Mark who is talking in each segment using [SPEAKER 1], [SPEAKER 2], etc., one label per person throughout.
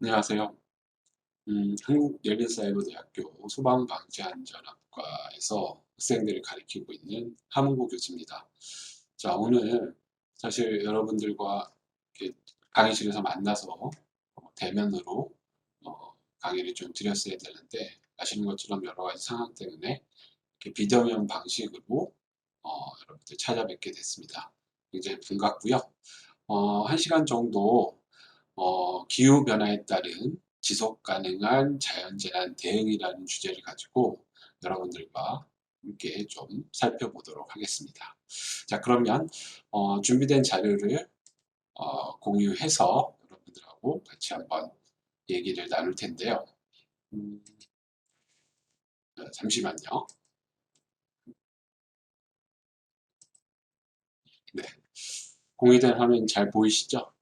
[SPEAKER 1] 안녕하세요. 한국열린사이버대학교 소방방재안전학과에서 학생들을 가리키고 있는 함은구 교수입니다. 자, 오늘 사실 여러분들과 이렇게 강의실에서 만나서 대면으로 강의를 좀 드렸어야 되는데, 아시는 것처럼 여러 가지 상황 때문에 이렇게 비대면 방식으로 여러분들 찾아뵙게 됐습니다. 굉장히 반갑고요. 1시간 정도 기후변화에 따른 지속 가능한 자연재난 대응이라는 주제를 가지고 여러분들과 함께 좀 살펴보도록 하겠습니다. 자, 그러면 준비된 자료를 공유해서 여러분들하고 같이 한번 얘기를 나눌 텐데요. 음, 잠시만요. 네, 공유된 화면 잘 보이시죠?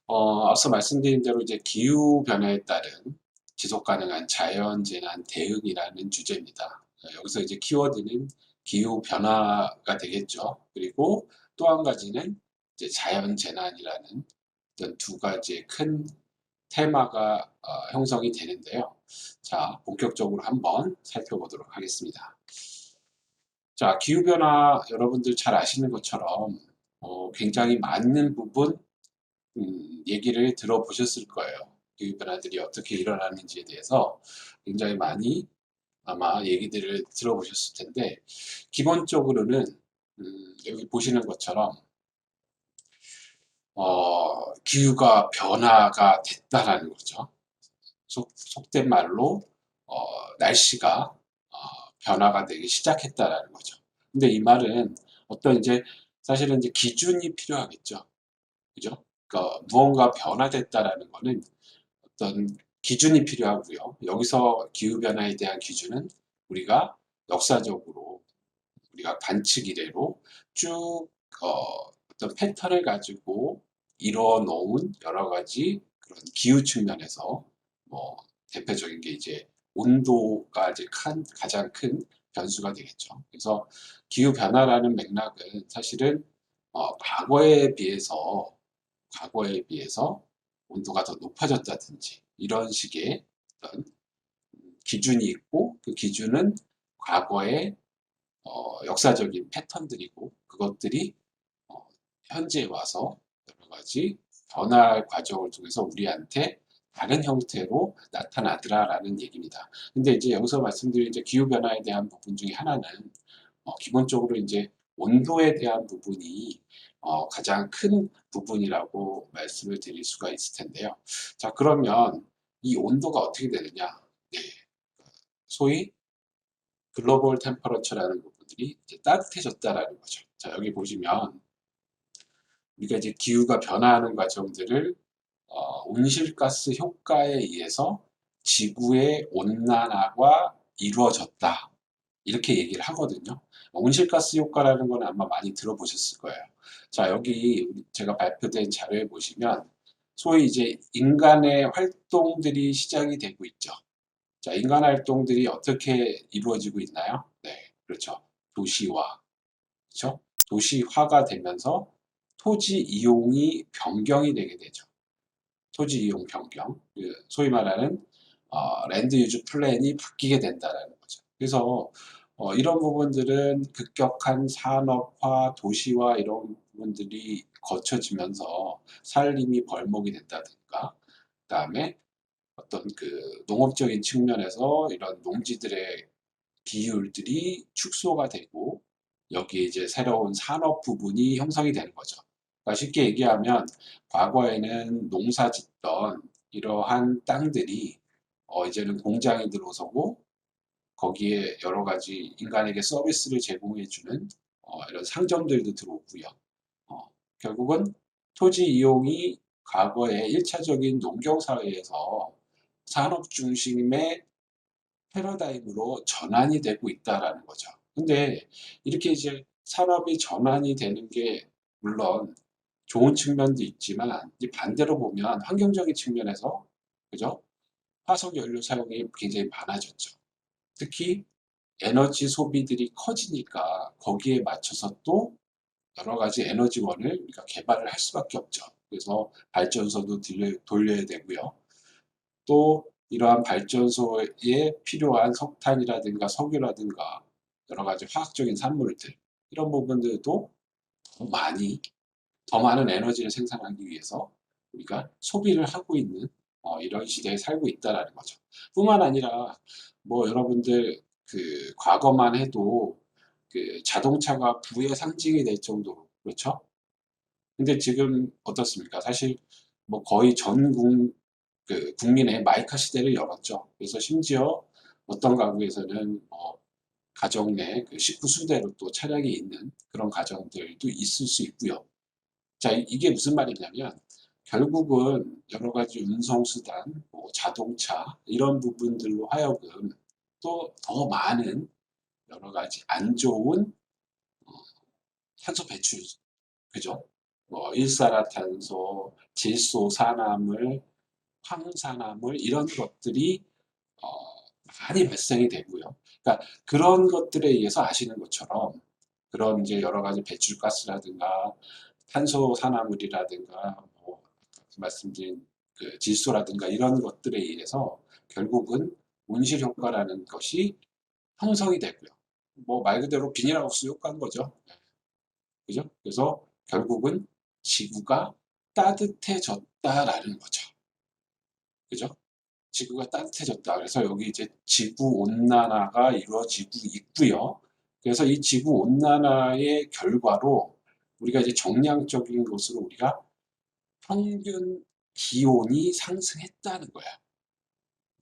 [SPEAKER 1] 앞서 말씀드린 대로 이제 기후 변화에 따른 지속 가능한 자연 재난 대응이라는 주제입니다. 여기서 이제 키워드는 기후 변화가 되겠죠. 그리고 또 한 가지는 이제 자연 재난이라는 어떤 두 가지의 큰 테마가 형성이 되는데요. 자, 본격적으로 한번 살펴보도록 하겠습니다. 자, 기후 변화 여러분들 잘 아시는 것처럼 굉장히 많은 부분 얘기를 들어보셨을 거예요. 기후 변화들이 어떻게 일어나는지에 대해서 굉장히 많이 아마 얘기들을 들어보셨을 텐데, 기본적으로는 여기 보시는 것처럼 기후가 변화가 됐다라는 거죠. 속된 말로 날씨가 변화가 되기 시작했다라는 거죠. 근데 이 말은 어떤 이제 사실은 이제 기준이 필요하겠죠. 그죠? 그러니까 무언가 변화됐다라는 거는 어떤 기준이 필요하고요. 여기서 기후변화에 대한 기준은 우리가 역사적으로 우리가 관측 이래로 쭉 어떤 패턴을 가지고 이루어 놓은 여러 가지 그런 기후 측면에서 뭐 대표적인 게 이제 온도가 이제 가장 큰 변수가 되겠죠. 그래서 기후 변화라는 맥락은 사실은 과거에 비해서 온도가 더 높아졌다든지 이런 식의 어떤 기준이 있고, 그 기준은 과거의 역사적인 패턴들이고, 그것들이 어, 현재에 와서 여러 가지 변화의 과정을 통해서 우리한테 다른 형태로 나타나더라라는 얘기입니다. 근데 이제 여기서 말씀드린 이제 기후 변화에 대한 부분 중에 하나는 기본적으로 이제 온도에 대한 부분이 가장 큰 부분이라고 말씀을 드릴 수가 있을 텐데요. 자, 그러면 이 온도가 어떻게 되느냐? 네, 소위 글로벌 템퍼러처라는 부분들이 이제 따뜻해졌다라는 거죠. 자, 여기 보시면 우리가 이제 기후가 변화하는 과정들을 온실가스 효과에 의해서 지구의 온난화가 이루어졌다. 이렇게 얘기를 하거든요. 온실가스 효과라는 건 아마 많이 들어보셨을 거예요. 자, 여기 제가 발표된 자료에 보시면 소위 이제 인간의 활동들이 시작이 되고 있죠. 자, 인간 활동들이 어떻게 이루어지고 있나요? 네, 그렇죠. 도시화, 그렇죠? 도시화가 되면서 토지 이용이 변경이 되게 되죠. 토지 이용 변경, 소위 말하는 랜드 유즈 플랜이 바뀌게 된다는 거죠. 그래서 이런 부분들은 급격한 산업화, 도시화 이런 부분들이 거쳐지면서 살림이 벌목이 된다든가, 그다음에 어떤 그 농업적인 측면에서 이런 농지들의 비율들이 축소가 되고 여기에 이제 새로운 산업 부분이 형성이 되는 거죠. 그러니까 쉽게 얘기하면 과거에는 농사 짓던 이러한 땅들이 이제는 공장이 들어서고 거기에 여러 가지 인간에게 서비스를 제공해주는 이런 상점들도 들어오고요. 결국은 토지 이용이 과거의 1차적인 농경사회에서 산업 중심의 패러다임으로 전환이 되고 있다라는 거죠. 근데 이렇게 이제 산업이 전환이 되는 게 물론 좋은 측면도 있지만 이제 반대로 보면 환경적인 측면에서 그죠? 화석 연료 사용이 굉장히 많아졌죠. 특히 에너지 소비들이 커지니까 거기에 맞춰서 또 여러 가지 에너지원을 우리가 개발을 할 수밖에 없죠. 그래서 발전소도 돌려야 되고요. 또 이러한 발전소에 필요한 석탄이라든가 석유라든가 여러 가지 화학적인 산물들, 이런 부분들도 더 많이, 더 많은 에너지를 생산하기 위해서 우리가 소비를 하고 있는 이런 시대에 살고 있다라는 거죠. 뿐만 아니라 뭐 여러분들 그 과거만 해도 그 자동차가 부의 상징이 될 정도로, 그렇죠? 근데 지금 어떻습니까? 사실 뭐 거의 그 국민의 마이카 시대를 열었죠. 그래서 심지어 어떤 가구에서는 가정 내 그 식구 수대로 또 차량이 있는 그런 가정들도 있을 수 있고요. 자, 이게 무슨 말이냐면 결국은 여러 가지 운송수단, 뭐 자동차 이런 부분들로 하여금 또 더 많은 여러 가지 안 좋은 탄소 배출, 그죠? 뭐 일산화탄소, 질소산화물, 황산화물 이런 것들이 어, 많이 발생이 되고요. 그러니까 그런 것들에 의해서 아시는 것처럼 그런 이제 여러 가지 배출가스라든가 탄소 산화물이라든가 뭐 말씀드린 그 질소라든가 이런 것들에 의해서 결국은 온실 효과라는 것이 형성이 되고요. 뭐 말 그대로 비닐하우스 효과인 거죠. 그죠? 그래서 결국은 지구가 따뜻해졌다라는 거죠. 그죠? 지구가 따뜻해졌다. 그래서 여기 이제 지구 온난화가 이루어지고 있고요. 그래서 이 지구 온난화의 결과로 우리가 이제 정량적인 것으로 우리가 평균 기온이 상승했다는 거야.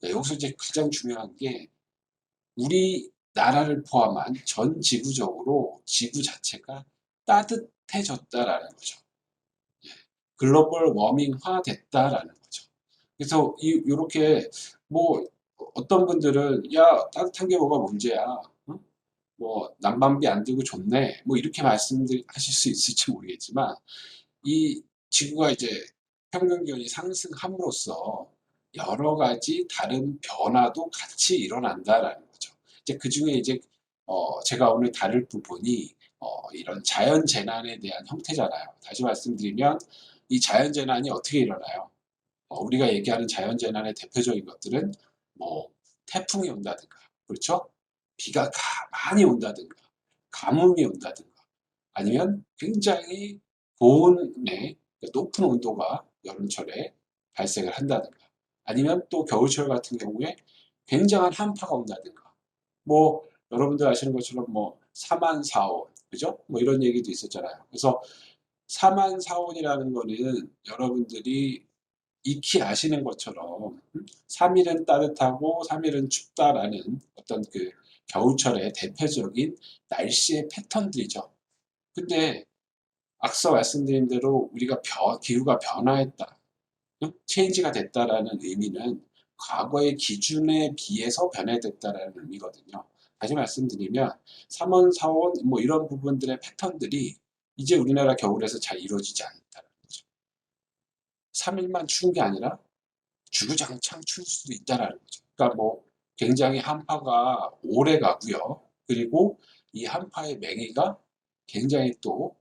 [SPEAKER 1] 네, 여기서 이제 가장 중요한 게 우리나라를 포함한 전 지구적으로 지구 자체가 따뜻해졌다라는 거죠. 예, 글로벌 워밍화 됐다라는 거죠. 그래서 이렇게 뭐 어떤 분들은 야 따뜻한 게 뭐가 문제야? 어? 뭐 난방비 안 들고 좋네. 뭐 이렇게 말씀하실 수 있을지 모르겠지만 이 지구가 이제 평균 기온이 상승함으로써 여러 가지 다른 변화도 같이 일어난다라는 거죠. 이제 그 중에 이제 제가 오늘 다룰 부분이 이런 자연 재난에 대한 형태잖아요. 다시 말씀드리면 이 자연 재난이 어떻게 일어나요? 우리가 얘기하는 자연 재난의 대표적인 것들은 뭐 태풍이 온다든가, 그렇죠? 비가 많이 온다든가, 가뭄이 온다든가, 아니면 굉장히 고온의 높은 온도가 여름철에 발생을 한다든가, 아니면 또 겨울철 같은 경우에 굉장한 한파가 온다든가, 뭐 여러분들 아시는 것처럼 뭐 사만사온, 그죠? 뭐 이런 얘기도 있었잖아요. 그래서 사만사온이라는 거는 여러분들이 익히 아시는 것처럼 3일은 따뜻하고 3일은 춥다라는 어떤 그 겨울철의 대표적인 날씨의 패턴들이죠. 근데 앞서 말씀드린 대로 우리가 기후가 변화했다, 체인지가 됐다라는 의미는 과거의 기준에 비해서 변화됐다라는 의미거든요. 다시 말씀드리면 3원, 4원 뭐 이런 부분들의 패턴들이 이제 우리나라 겨울에서 잘 이루어지지 않는다는 거죠. 3일만 추운 게 아니라 주구장창 추울 수도 있다라는 거죠. 그러니까 뭐 굉장히 한파가 오래 가고요. 그리고 이 한파의 맹위가 굉장히 또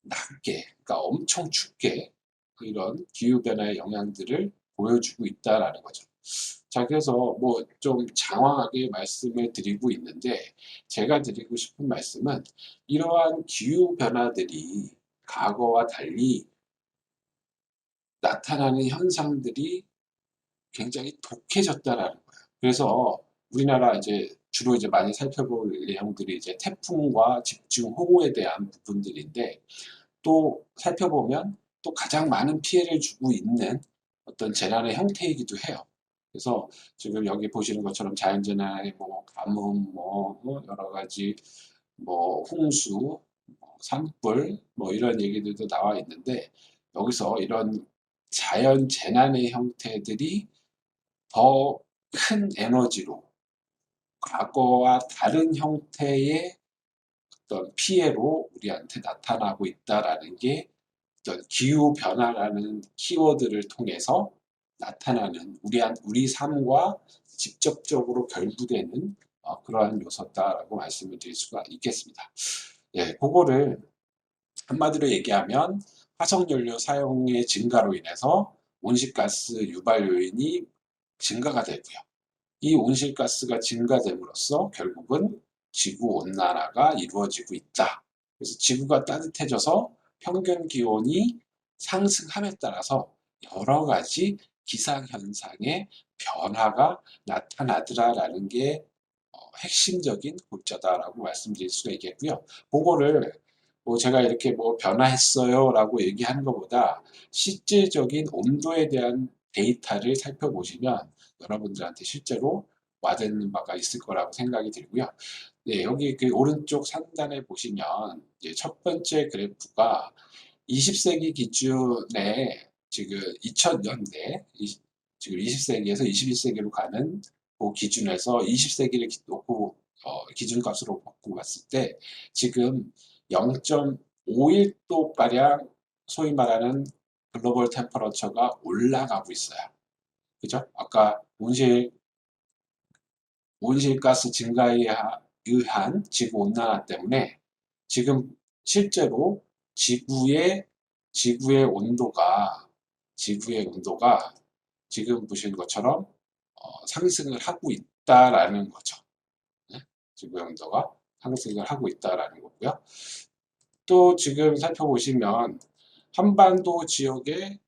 [SPEAKER 1] 낮게, 그러니까 엄청 춥게 이런 기후변화의 영향들을 보여주고 있다라는 거죠. 자, 그래서 뭐 좀 장황하게 말씀을 드리고 있는데 제가 드리고 싶은 말씀은 이러한 기후변화들이 과거와 달리 나타나는 현상들이 굉장히 독해졌다라는 거예요. 그래서 우리나라 이제 주로 이제 많이 살펴볼 내용들이 이제 태풍과 집중호우에 대한 부분들인데 또 살펴보면 또 가장 많은 피해를 주고 있는 어떤 재난의 형태이기도 해요. 그래서 지금 여기 보시는 것처럼 자연재난의 뭐 가뭄, 뭐 여러 가지 뭐 홍수, 뭐 산불, 뭐 이런 얘기들도 나와 있는데 여기서 이런 자연재난의 형태들이 더 큰 에너지로 과거와 다른 형태의 어떤 피해로 우리한테 나타나고 있다라는 게 어떤 기후 변화라는 키워드를 통해서 나타나는 우리 삶과 직접적으로 결부되는 그러한 요소다라고 말씀을 드릴 수가 있겠습니다. 예, 그거를 한마디로 얘기하면 화석연료 사용의 증가로 인해서 온실가스 유발 요인이 증가가 되고요. 이 온실가스가 증가됨으로써 결국은 지구온난화가 이루어지고 있다. 그래서 지구가 따뜻해져서 평균 기온이 상승함에 따라서 여러 가지 기상현상의 변화가 나타나더라라는 게 핵심적인 골자다라고 말씀드릴 수가 있겠고요. 그거를 뭐 제가 이렇게 뭐 변화했어요 라고 얘기하는 것보다 실질적인 온도에 대한 데이터를 살펴보시면 여러분들한테 실제로 와닿는 바가 있을 거라고 생각이 들고요. 네, 여기 그 오른쪽 상단에 보시면 이제 첫 번째 그래프가 20세기 기준에 지금 2000년대, 지금 20세기에서 21세기로 가는 그 기준에서 20세기를 놓고 기준값으로 바꾸고 봤을 때 지금 0.51도가량 소위 말하는 글로벌 템퍼러처가 올라가고 있어요. 그죠? 아까 온실가스 증가에 의한 지구온난화 때문에 지금 실제로 지구의 지구의 온도가 지구의 온도가 지금 보시는 것처럼 상승을 하고 있다라는 거죠. 네? 지구의 온도가 상승을 하고 있다라는 거고요. 또 지금 살펴보시면 한반도 지역의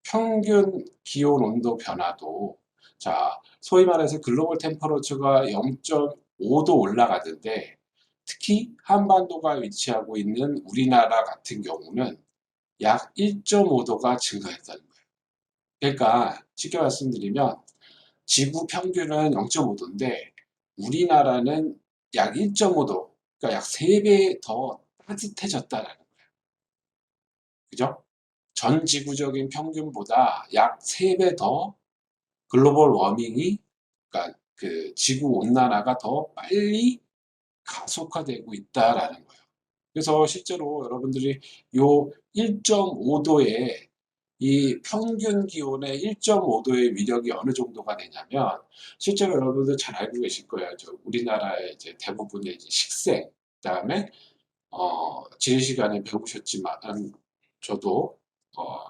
[SPEAKER 1] 평균 기온 온도 변화도 자 소위 말해서 글로벌 템퍼러처가 0.5도 올라가는데 특히 한반도가 위치하고 있는 우리나라 같은 경우는 약 1.5도가 증가했다는 거예요. 그러니까 쉽게 말씀드리면 지구 평균은 0.5도인데 우리나라는 약 1.5도, 그러니까 약 3배 더 따뜻해졌다는 거예요. 그죠? 전 지구적인 평균보다 약 3배 더 글로벌 워밍이, 그러니까 그 지구 온난화가 더 빨리 가속화되고 있다라는 거예요. 그래서 실제로 여러분들이 요 1.5도의 이 평균 기온의 1.5도의 위력이 어느 정도가 되냐면 실제로 여러분들 잘 알고 계실 거예요. 저 우리나라의 이제 대부분의 이제 식생, 그다음에 지리 시간에 배우셨지만 저도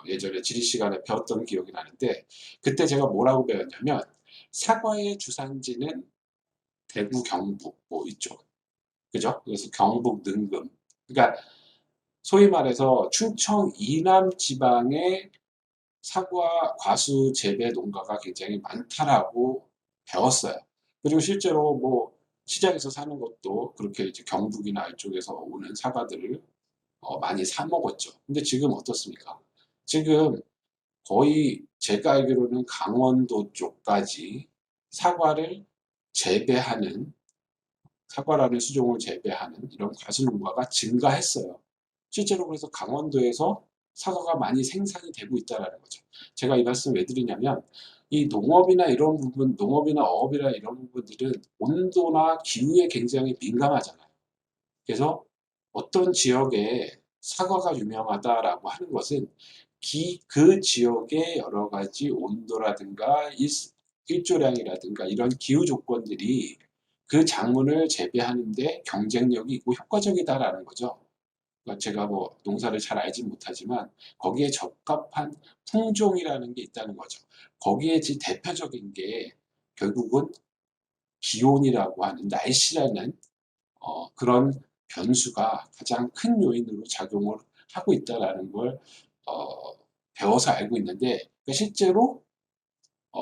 [SPEAKER 1] 예전에 지리 시간에 배웠던 기억이 나는데 그때 제가 뭐라고 배웠냐면 사과의 주산지는 대구, 경북 뭐 이쪽, 그죠? 그래서 경북, 능금, 그러니까 소위 말해서 충청 이남 지방의 사과 과수 재배 농가가 굉장히 많다라고 배웠어요. 그리고 실제로 뭐 시장에서 사는 것도 그렇게 이제 경북이나 이쪽에서 오는 사과들을 많이 사 먹었죠. 근데 지금 어떻습니까? 지금 거의 제가 알기로는 강원도 쪽까지 사과를 재배하는, 사과라는 수종을 재배하는 이런 과수 농가가 증가했어요. 실제로 그래서 강원도에서 사과가 많이 생산이 되고 있다는 거죠. 제가 이 말씀 왜 드리냐면 이 농업이나 이런 부분, 농업이나 어업이나 이런 부분들은 온도나 기후에 굉장히 민감하잖아요. 그래서 어떤 지역에 사과가 유명하다라고 하는 것은 그 지역의 여러 가지 온도라든가 일조량이라든가 이런 기후 조건들이 그 작물을 재배하는데 경쟁력이 있고 효과적이다라는 거죠. 그러니까 제가 뭐 농사를 잘 알지 못하지만 거기에 적합한 품종이라는 게 있다는 거죠. 거기에 대표적인 게 결국은 기온이라고 하는 날씨라는 그런 변수가 가장 큰 요인으로 작용을 하고 있다는 걸 어, 배워서 알고 있는데 그러니까 실제로 어,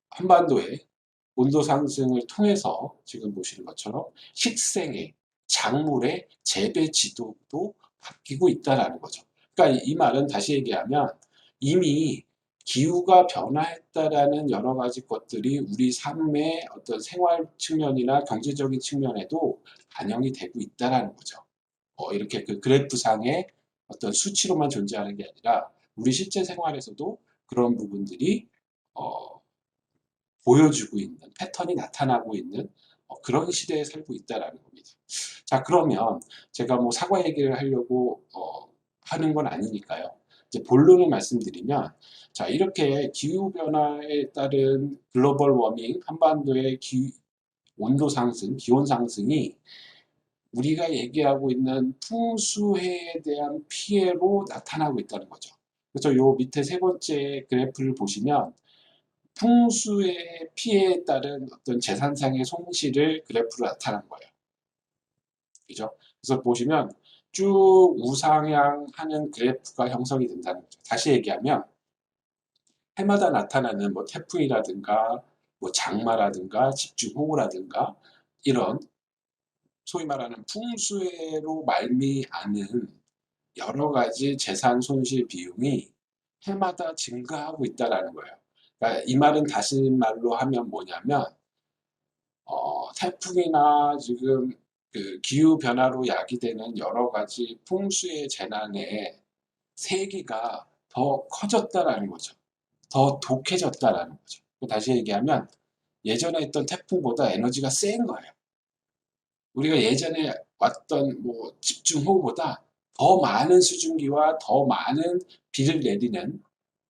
[SPEAKER 1] 한반도의 온도 상승을 통해서 지금 보시는 것처럼 식생의 작물의 재배 지도도 바뀌고 있다는 거죠. 그러니까 이 말은 다시 얘기하면 이미 기후가 변화했다라는 여러 가지 것들이 우리 삶의 어떤 생활 측면이나 경제적인 측면에도 반영이 되고 있다는 거죠. 이렇게 그 그래프상의 어떤 수치로만 존재하는 게 아니라 우리 실제 생활에서도 그런 부분들이 어, 보여주고 있는 패턴이 나타나고 있는 그런 시대에 살고 있다라는 겁니다. 자, 그러면 제가 뭐 사과 얘기를 하려고 하는 건 아니니까요. 이제 본론을 말씀드리면 자, 이렇게 기후 변화에 따른 글로벌 워밍, 한반도의 온도 상승, 기온 상승이 우리가 얘기하고 있는 풍수해에 대한 피해로 나타나고 있다는 거죠. 그래서 요 밑에 세 번째 그래프를 보시면 풍수의 피해에 따른 어떤 재산상의 손실을 그래프로 나타난 거예요. 그죠? 그래서 보시면 쭉 우상향하는 그래프가 형성이 된다는 거죠. 다시 얘기하면 해마다 나타나는 뭐 태풍이라든가 뭐 장마라든가 집중호우라든가 이런 소위 말하는 풍수해로 말미암은 여러 가지 재산 손실 비용이 해마다 증가하고 있다라는 거예요. 그러니까 이 말은 다시 말로 하면 뭐냐면 태풍이나 지금 그 기후 변화로 야기되는 여러 가지 풍수의 재난의 세기가 더 커졌다라는 거죠. 더 독해졌다라는 거죠. 다시 얘기하면 예전에 있던 태풍보다 에너지가 센 거예요. 우리가 예전에 왔던 뭐 집중호우보다 더 많은 수증기와 더 많은 비를 내리는,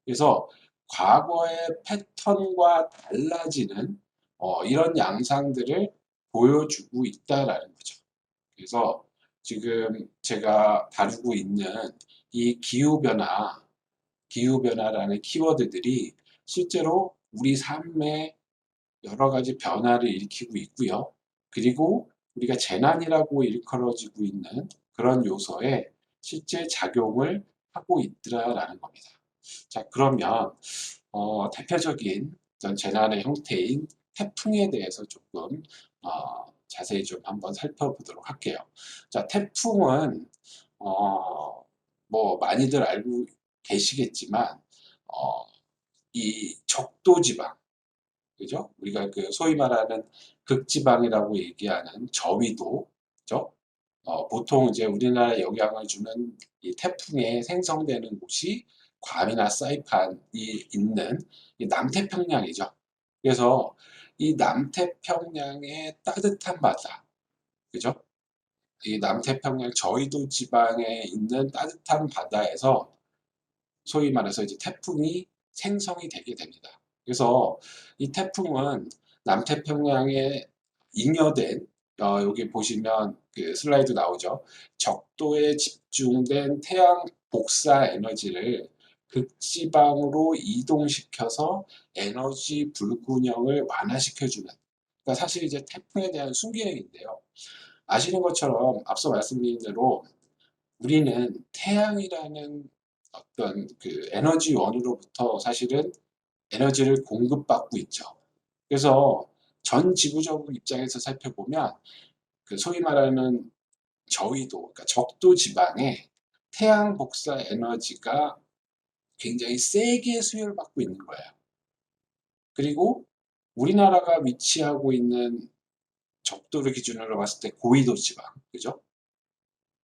[SPEAKER 1] 그래서 과거의 패턴과 달라지는 이런 양상들을 보여주고 있다라는 거죠. 그래서 지금 제가 다루고 있는 이 기후변화라는 키워드들이 실제로 우리 삶에 여러 가지 변화를 일으키고 있고요. 그리고 우리가 재난이라고 일컬어지고 있는 그런 요소에 실제 작용을 하고 있더라라는 겁니다. 자, 그러면 대표적인 어떤 재난의 형태인 태풍에 대해서 조금 자세히 좀 한번 살펴보도록 할게요. 자, 태풍은 뭐 많이들 알고 계시겠지만 어, 이 적도지방, 그죠? 우리가 그 소위 말하는 극지방이라고 얘기하는 저위도, 그죠? 보통 이제 우리나라에 영향을 주는 이 태풍에 생성되는 곳이 괌이나 사이판이 있는 이 남태평양이죠. 그래서 이 남태평양의 따뜻한 바다, 그죠? 이 남태평양 저위도 지방에 있는 따뜻한 바다에서 소위 말해서 이제 태풍이 생성이 되게 됩니다. 그래서 이 태풍은 남태평양에 잉여된, 여기 보시면 그 슬라이드 나오죠. 적도에 집중된 태양 복사 에너지를 극지방으로 이동시켜서 에너지 불균형을 완화시켜주는, 그러니까 사실 이제 태풍에 대한 순기능인데요. 아시는 것처럼 앞서 말씀드린 대로 우리는 태양이라는 어떤 그 에너지원으로부터 사실은 에너지를 공급받고 있죠. 그래서 전 지구적 입장에서 살펴보면 그 소위 말하는 저위도, 그러니까 적도 지방에 태양 복사 에너지가 굉장히 세게 수요를 받고 있는 거예요. 그리고 우리나라가 위치하고 있는 적도를 기준으로 봤을 때 고위도 지방, 그죠?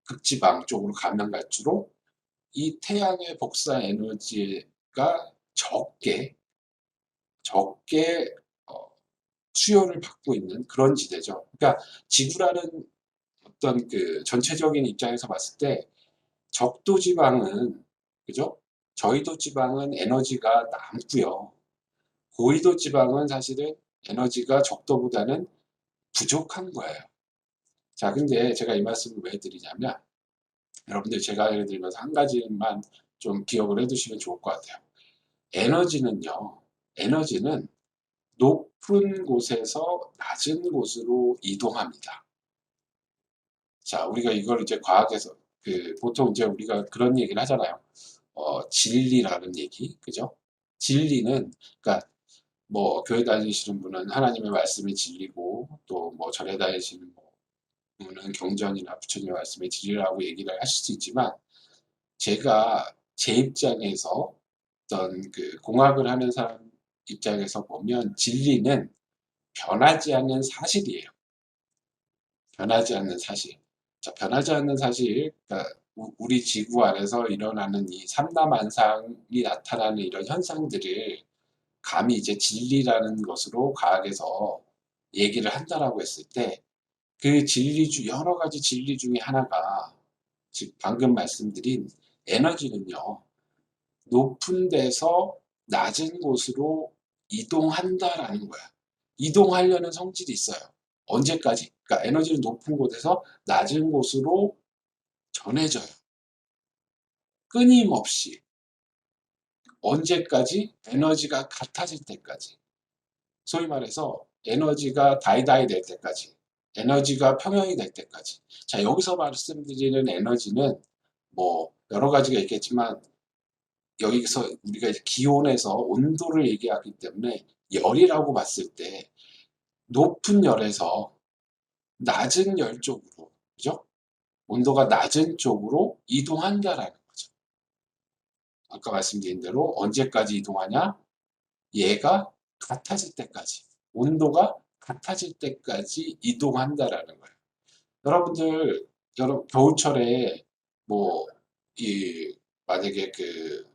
[SPEAKER 1] 극지방 쪽으로 가면 갈수록 이 태양의 복사 에너지가 적게 어, 수요를 받고 있는 그런 지대죠. 그러니까 지구라는 어떤 그 전체적인 입장에서 봤을 때 적도 지방은, 그죠? 저희도 지방은 에너지가 남고요. 고위도 지방은 사실은 에너지가 적도보다는 부족한 거예요. 자, 근데 제가 이 말씀을 왜 드리냐면 여러분들 제가 예를 들면서 한 가지만 좀 기억을 해두시면 좋을 것 같아요. 에너지는요, 에너지는 높은 곳에서 낮은 곳으로 이동합니다. 자, 우리가 이걸 이제 과학에서 그 보통 이제 우리가 그런 얘기를 하잖아요. 진리라는 얘기, 그죠? 진리는 그러니까 뭐 교회 다니시는 분은 하나님의 말씀이 진리고 또 뭐 절에 다니시는 분은 경전이나 부처님의 말씀이 진리라고 얘기를 하실 수 있지만 제가 제 입장에서 어떤 그 공학을 하는 사람 입장에서 보면 진리는 변하지 않는 사실이에요. 변하지 않는 사실. 자, 변하지 않는 사실, 그러니까 우리 지구 안에서 일어나는 이 삼라만상이 나타나는 이런 현상들을 감히 이제 진리라는 것으로 과학에서 얘기를 한다라고 했을 때, 그 여러 가지 진리 중에 하나가, 즉, 방금 말씀드린 에너지는요, 높은 데서 낮은 곳으로 이동한다라는 거야. 이동하려는 성질이 있어요. 언제까지? 그러니까 에너지는 높은 곳에서 낮은 곳으로 전해져요. 끊임없이. 언제까지? 에너지가 같아질 때까지. 소위 말해서 에너지가 다이다이 될 때까지, 에너지가 평형이 될 때까지. 자, 여기서 말씀드리는 에너지는 뭐 여러 가지가 있겠지만 여기서 우리가 이제 기온에서 온도를 얘기하기 때문에 열이라고 봤을 때 높은 열에서 낮은 열 쪽으로, 그죠? 온도가 낮은 쪽으로 이동한다라는 거죠. 아까 말씀드린 대로 언제까지 이동하냐? 얘가 같아질 때까지, 온도가 같아질 때까지 이동한다라는 거예요. 여러분들, 겨울철에 뭐, 이, 만약에 그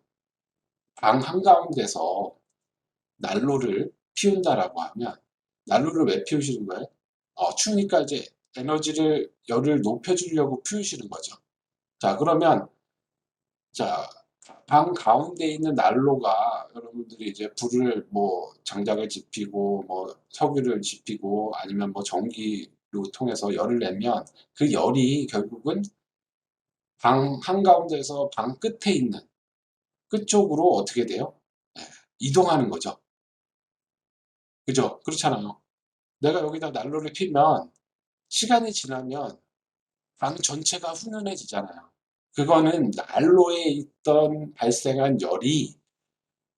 [SPEAKER 1] 방 한가운데서 난로를 피운다라고 하면, 난로를 왜 피우시는 거예요? 추우니까 이제 열을 높여주려고 피우시는 거죠. 자, 그러면, 자, 방 가운데 있는 난로가 여러분들이 이제 불을 뭐 장작을 지피고 뭐 석유를 지피고 아니면 뭐 전기로 통해서 열을 내면 그 열이 결국은 방 한가운데서 방 끝에 있는 끝쪽으로 어떻게 돼요? 네, 이동하는 거죠. 그죠? 그렇잖아요. 내가 여기다 난로를 피면 시간이 지나면 방 전체가 훈훈해지잖아요. 그거는 난로에 있던 발생한 열이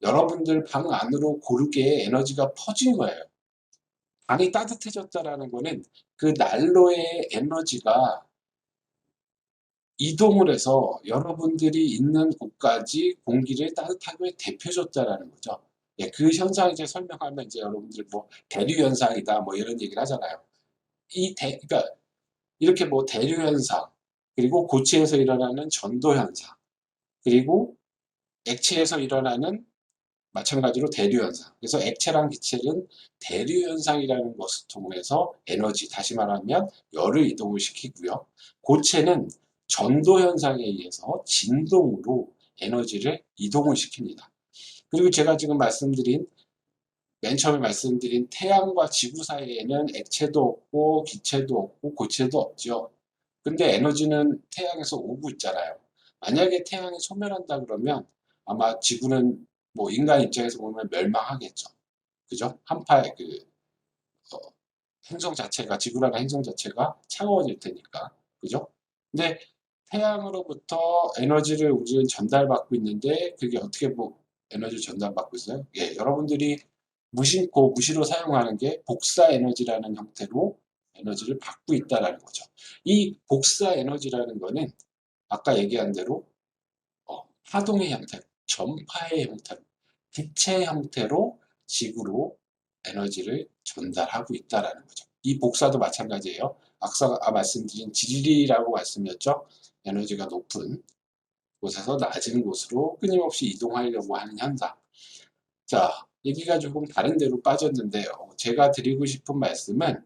[SPEAKER 1] 여러분들 방 안으로 고르게 에너지가 퍼진 거예요. 방이 따뜻해졌다라는 거는 그 난로의 에너지가 이동을 해서 여러분들이 있는 곳까지 공기를 따뜻하게 데펴줬다라는 거죠. 예, 그 현상 이제 설명하면 이제 여러분들 뭐 대류 현상이다 뭐 이런 얘기를 하잖아요. 그러니까 이렇게 뭐 대류 현상, 그리고 고체에서 일어나는 전도 현상, 그리고 액체에서 일어나는 마찬가지로 대류현상. 그래서 액체랑 기체는 대류현상이라는 것을 통해서 에너지, 다시 말하면 열을 이동을 시키고요. 고체는 전도현상에 의해서 진동으로 에너지를 이동을 시킵니다. 그리고 제가 지금 맨 처음에 말씀드린 태양과 지구 사이에는 액체도 없고 기체도 없고 고체도 없죠. 근데 에너지는 태양에서 오고 있잖아요. 만약에 태양이 소멸한다 그러면 아마 지구는 뭐 인간 입장에서 보면 멸망하겠죠. 그죠? 한파의 어, 행성 자체가, 지구라는 행성 자체가 차가워질 테니까. 그죠? 근데 태양으로부터 에너지를 우리는 전달받고 있는데 그게 어떻게 뭐 에너지를 전달받고 있어요? 예, 여러분들이 무심코 무시로 사용하는 게 복사 에너지라는 형태로 에너지를 받고 있다라는 거죠. 이 복사 에너지라는 거는 아까 얘기한 대로 파동의 형태로, 전파의 형태로, 빛의 형태로 지구로 에너지를 전달하고 있다라는 거죠. 이 복사도 마찬가지예요. 아까 말씀드린 지질이라고 말씀드렸죠. 에너지가 높은 곳에서 낮은 곳으로 끊임없이 이동하려고 하는 현상. 자, 얘기가 조금 다른 데로 빠졌는데요. 제가 드리고 싶은 말씀은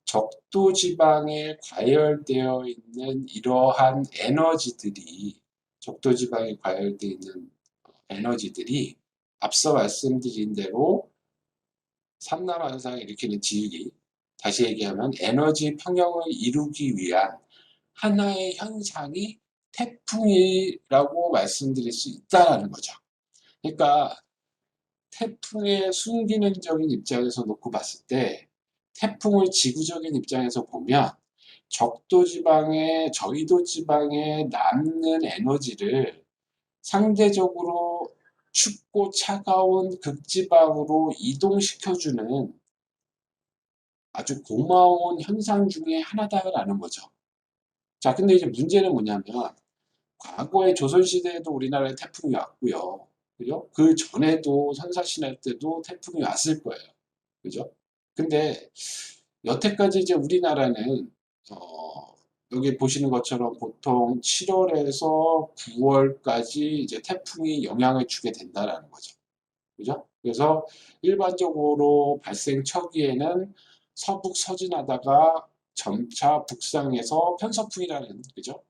[SPEAKER 1] 적도 지방에 과열되어 있는 이러한 에너지들이, 적도 지방에 과열되어 있는 에너지들이 앞서 말씀드린 대로 삼라만상을 일으키는 진리, 다시 얘기하면 에너지 평형을 이루기 위한 하나의 현상이 태풍이라고 말씀드릴 수 있다는 거죠. 그러니까 태풍의 순기능적인 입장에서 놓고 봤을 때 태풍을 지구적인 입장에서 보면 저희도 지방에 남는 에너지를 상대적으로 춥고 차가운 극지방으로 이동시켜주는 아주 고마운 현상 중에 하나다라는 거죠. 자, 근데 이제 문제는 뭐냐면 과거의 조선시대에도 우리나라에 태풍이 왔고요. 그죠? 그 전에도 선사시대 때도 태풍이 왔을 거예요. 그죠? 근데 여태까지 이제 우리나라는 여기 보시는 것처럼 보통 7월에서 9월까지 이제 태풍이 영향을 주게 된다라는 거죠. 그죠? 그래서 일반적으로 발생 초기에는 서북 서진하다가 점차 북상해서 편서풍이라는, 그죠?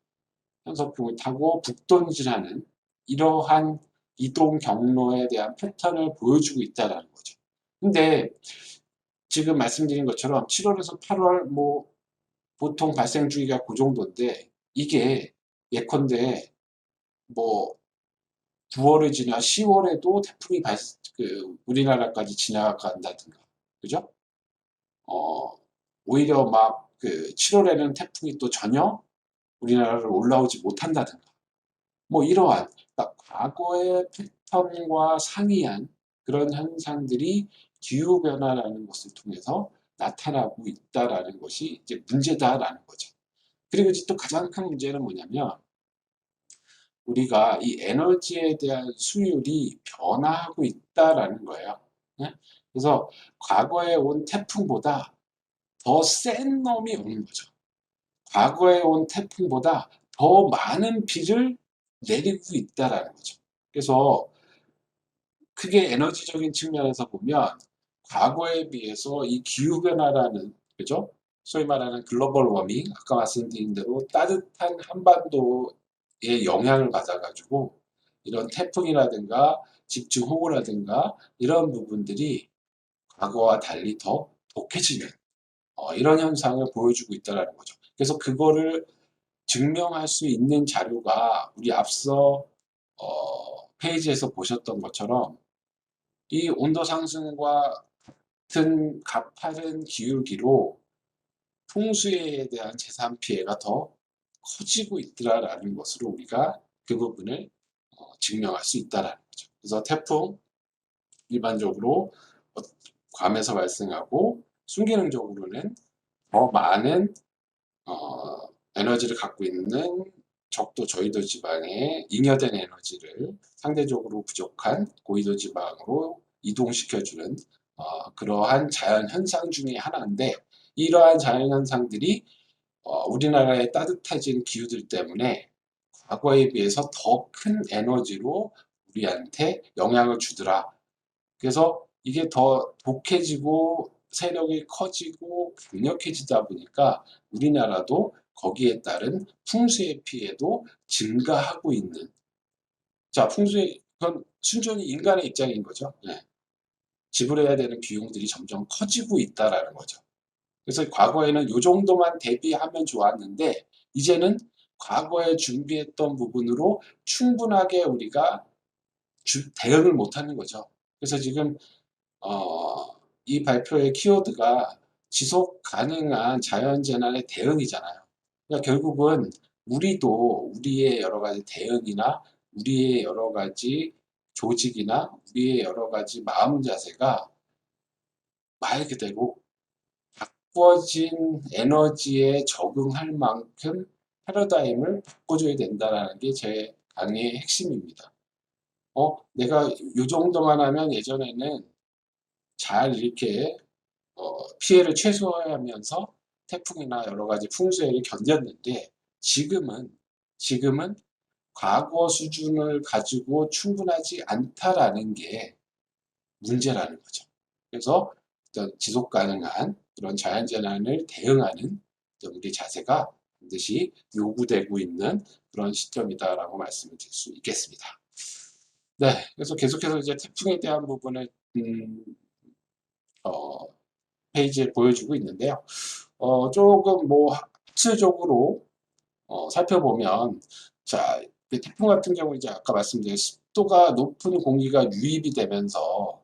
[SPEAKER 1] 편서풍을 타고 북동진하는 이러한 이동 경로에 대한 패턴을 보여주고 있다는 거죠. 근데 지금 말씀드린 것처럼 7월에서 8월 뭐 보통 발생 주기가 그 정도인데 이게 예컨대 뭐 9월을 지나 10월에도 태풍이 우리나라까지 지나간다든가, 그죠? 어, 오히려 막 그 7월에는 태풍이 또 전혀 우리나라를 올라오지 못한다든가, 뭐 이러한, 그러니까 과거의 패턴과 상이한 그런 현상들이 기후변화라는 것을 통해서 나타나고 있다라는 것이 이제 문제다라는 거죠. 그리고 이제 또 가장 큰 문제는 뭐냐면, 우리가 이 에너지에 대한 수율이 변화하고 있다라는 거예요. 네? 그래서 과거에 온 태풍보다 더 센 놈이 오는 거죠. 과거에 온 태풍보다 더 많은 비를 내리고 있다라는 거죠. 그래서 크게 에너지적인 측면에서 보면 과거에 비해서 이 기후변화라는, 그죠? 소위 말하는 글로벌 워밍, 아까 말씀드린 대로 따뜻한 한반도에 영향을 받아가지고 이런 태풍이라든가 집중호우라든가 이런 부분들이 과거와 달리 더 독해지는 이런 현상을 보여주고 있다는 거죠. 그래서 그거를 증명할 수 있는 자료가 우리 앞서 페이지에서 보셨던 것처럼 이 온도 상승과 같은 가파른 기울기로 풍수에 대한 재산 피해가 더 커지고 있더라라는 것으로 우리가 그 부분을 증명할 수 있다라는 거죠. 그래서 태풍 일반적으로 괌에서 발생하고 순기능적으로는 더 많은 에너지를 갖고 있는 적도 저희도 지방에 잉여된 에너지를 상대적으로 부족한 고위도 지방으로 이동시켜주는 그러한 자연 현상 중의 하나인데, 이러한 자연 현상들이 우리나라의 따뜻해진 기후들 때문에 과거에 비해서 더 큰 에너지로 우리한테 영향을 주더라. 그래서 이게 더 독해지고 세력이 커지고 강력해지다 보니까 우리나라도 거기에 따른 풍수의 피해도 증가하고 있는, 자, 그건 순전히 인간의 입장인 거죠. 네. 지불해야 되는 비용들이 점점 커지고 있다라는 거죠. 그래서 과거에는 이 정도만 대비하면 좋았는데 이제는 과거에 준비했던 부분으로 충분하게 우리가 대응을 못하는 거죠. 그래서 지금 이 발표의 키워드가 지속 가능한 자연재난의 대응이잖아요. 그러니까 결국은 우리도 우리의 여러 가지 대응이나 우리의 여러 가지 조직이나 우리의 여러 가지 마음 자세가 말 그대로 바꿔진 에너지에 적응할 만큼 패러다임을 바꿔줘야 된다는 게 제 강의의 핵심입니다. 내가 이 정도만 하면 예전에는 잘 이렇게 피해를 최소화하면서 태풍이나 여러 가지 풍수해를 견뎠는데 지금은 과거 수준을 가지고 충분하지 않다라는 게 문제라는 거죠. 그래서 어떤 지속 가능한 그런 자연재난을 대응하는 우리 자세가 반드시 요구되고 있는 그런 시점이다라고 말씀을 드릴 수 있겠습니다. 네, 그래서 계속해서 이제 태풍에 대한 부분을 어, 페이지에 보여주고 있는데요. 조금 뭐 학술적으로 살펴보면, 자, 태풍 같은 경우 이제 아까 말씀드린 습도가 높은 공기가 유입이 되면서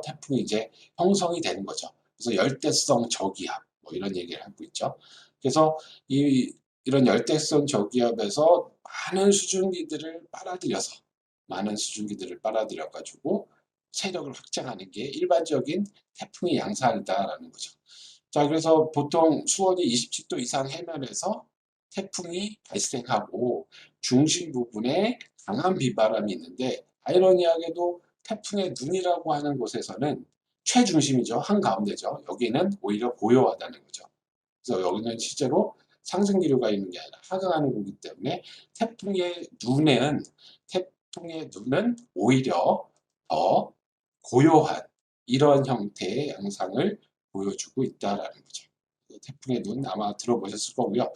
[SPEAKER 1] 태풍이 이제 형성이 되는 거죠. 그래서 열대성 저기압 뭐 이런 얘기를 하고 있죠. 그래서 이런 열대성 저기압에서 많은 수증기들을 빨아들여 가지고 세력을 확장하는 게 일반적인 태풍의 양상이다라는 거죠. 자, 그래서 보통 수온이 27도 이상 해면에서 태풍이 발생하고 중심 부분에 강한 비바람이 있는데, 아이러니하게도 태풍의 눈이라고 하는 곳에서는 최중심이죠. 한가운데죠. 여기는 오히려 고요하다는 거죠. 그래서 여기는 실제로 상승 기류가 있는 게 아니라 하강하는 거기 때문에 태풍의 눈은 태풍의 눈은 오히려 더 고요한 이런 형태의 양상을 보여주고 있다라는 거죠. 태풍의 눈 아마 들어보셨을 거고요.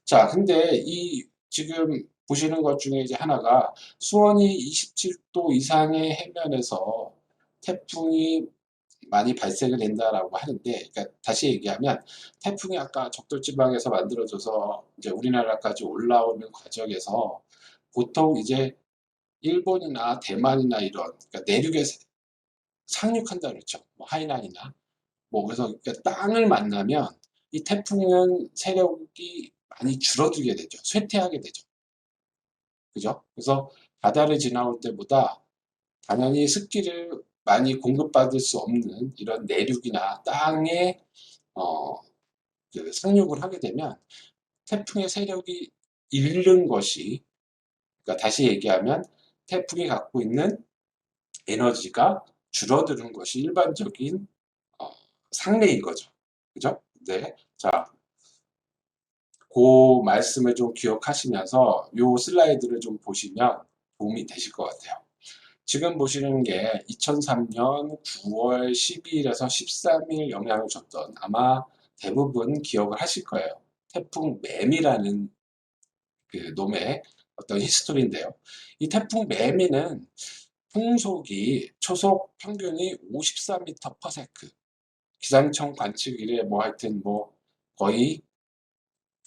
[SPEAKER 1] 자, 근데 이 지금 보시는 것 중에 이제 하나가 수온이 27도 이상의 해면에서 태풍이 많이 발생을 된다라고 하는데, 그러니까 다시 얘기하면 태풍이 아까 적도지방에서 만들어져서 이제 우리나라까지 올라오는 과정에서 보통 이제 일본이나 대만이나 이런 그러니까 내륙에 상륙한다 그랬죠. 뭐 하이난이나 뭐 그래서 그러니까 땅을 만나면 이 태풍은 세력이 많이 줄어들게 되죠. 쇠퇴하게 되죠. 그죠? 그래서 바다를 지나올 때보다 당연히 습기를 많이 공급받을 수 없는 이런 내륙이나 땅에 어, 그 상륙을 하게 되면 태풍의 세력이 잃는 것이, 그러니까 다시 얘기하면 태풍이 갖고 있는 에너지가 줄어드는 것이 일반적인 어, 상례인 거죠. 그죠? 네. 자, 그 말씀을 좀 기억하시면서 요 슬라이드를 좀 보시면 도움이 되실 것 같아요. 지금 보시는 게 2003년 9월 12일에서 13일 영향을 줬던, 아마 대부분 기억을 하실 거예요. 태풍 매미라는 그 놈의 어떤 히스토리인데요. 이 태풍 매미는 풍속이 초속 평균이 54m/s, 기상청 관측 이래 뭐 하여튼 뭐 거의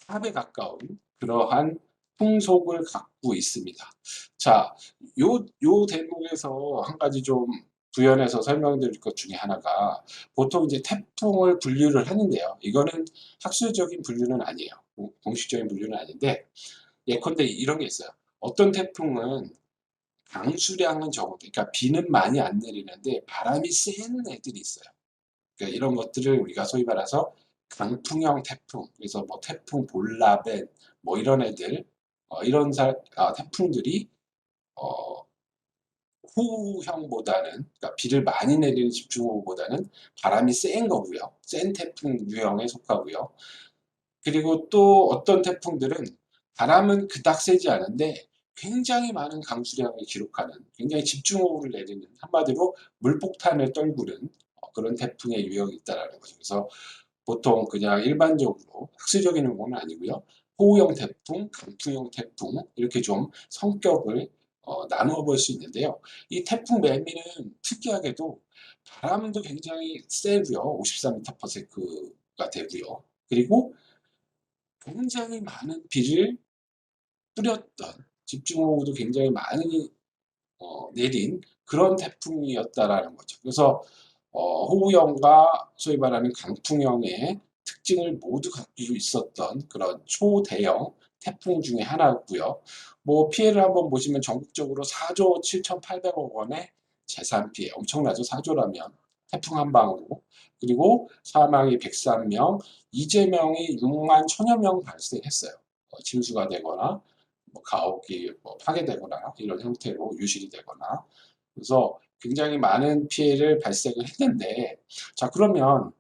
[SPEAKER 1] 4배 가까운 그러한 풍속을 갖고 있습니다. 자, 요 대목에서 한 가지 좀 부연해서 설명드릴 것 중에 하나가, 보통 이제 태풍을 분류를 하는데요. 이거는 학술적인 분류는 아니에요. 공식적인 분류는 아닌데, 예컨대 이런 게 있어요. 어떤 태풍은 강수량은 적어도, 그러니까 비는 많이 안 내리는데 바람이 센 애들이 있어요. 그러니까 이런 것들을 우리가 소위 말해서 강풍형 태풍, 그래서 뭐 태풍 볼라벤, 뭐 이런 애들, 이런 태풍들이 어, 호우형보다는, 그러니까 비를 많이 내리는 집중호우보다는 바람이 센 거고요. 센 태풍 유형에 속하고요. 그리고 또 어떤 태풍들은 바람은 그닥 세지 않은데 굉장히 많은 강수량을 기록하는, 굉장히 집중호우를 내리는, 한마디로 물폭탄을 떨구는 그런 태풍의 유형이 있다는 거죠. 그래서 보통 그냥 일반적으로 학술적인 용어는 아니고요. 호우형 태풍, 강풍형 태풍, 이렇게 좀 성격을 나누어 볼 수 있는데요. 이 태풍 매미는 특이하게도 바람도 굉장히 세고요. 53m/s가 되고요. 그리고 굉장히 많은 비를 뿌렸던, 집중호우도 굉장히 많이 내린 그런 태풍이었다라는 거죠. 그래서 호우형과 소위 말하는 강풍형의 특징을 모두 갖고 있었던 그런 초대형 태풍 중에 하나였고요. 뭐 피해를 한번 보시면 전국적으로 4조 7,800억 원의 재산 피해, 엄청나죠. 4조라면 태풍 한 방으로. 그리고 사망이 103명, 이재명이 6만 1천여 명 발생했어요. 침수가 되거나 뭐 가옥이 뭐 파괴되거나 이런 형태로 유실이 되거나. 그래서 굉장히 많은 피해를 발생을 했는데, 자 그러면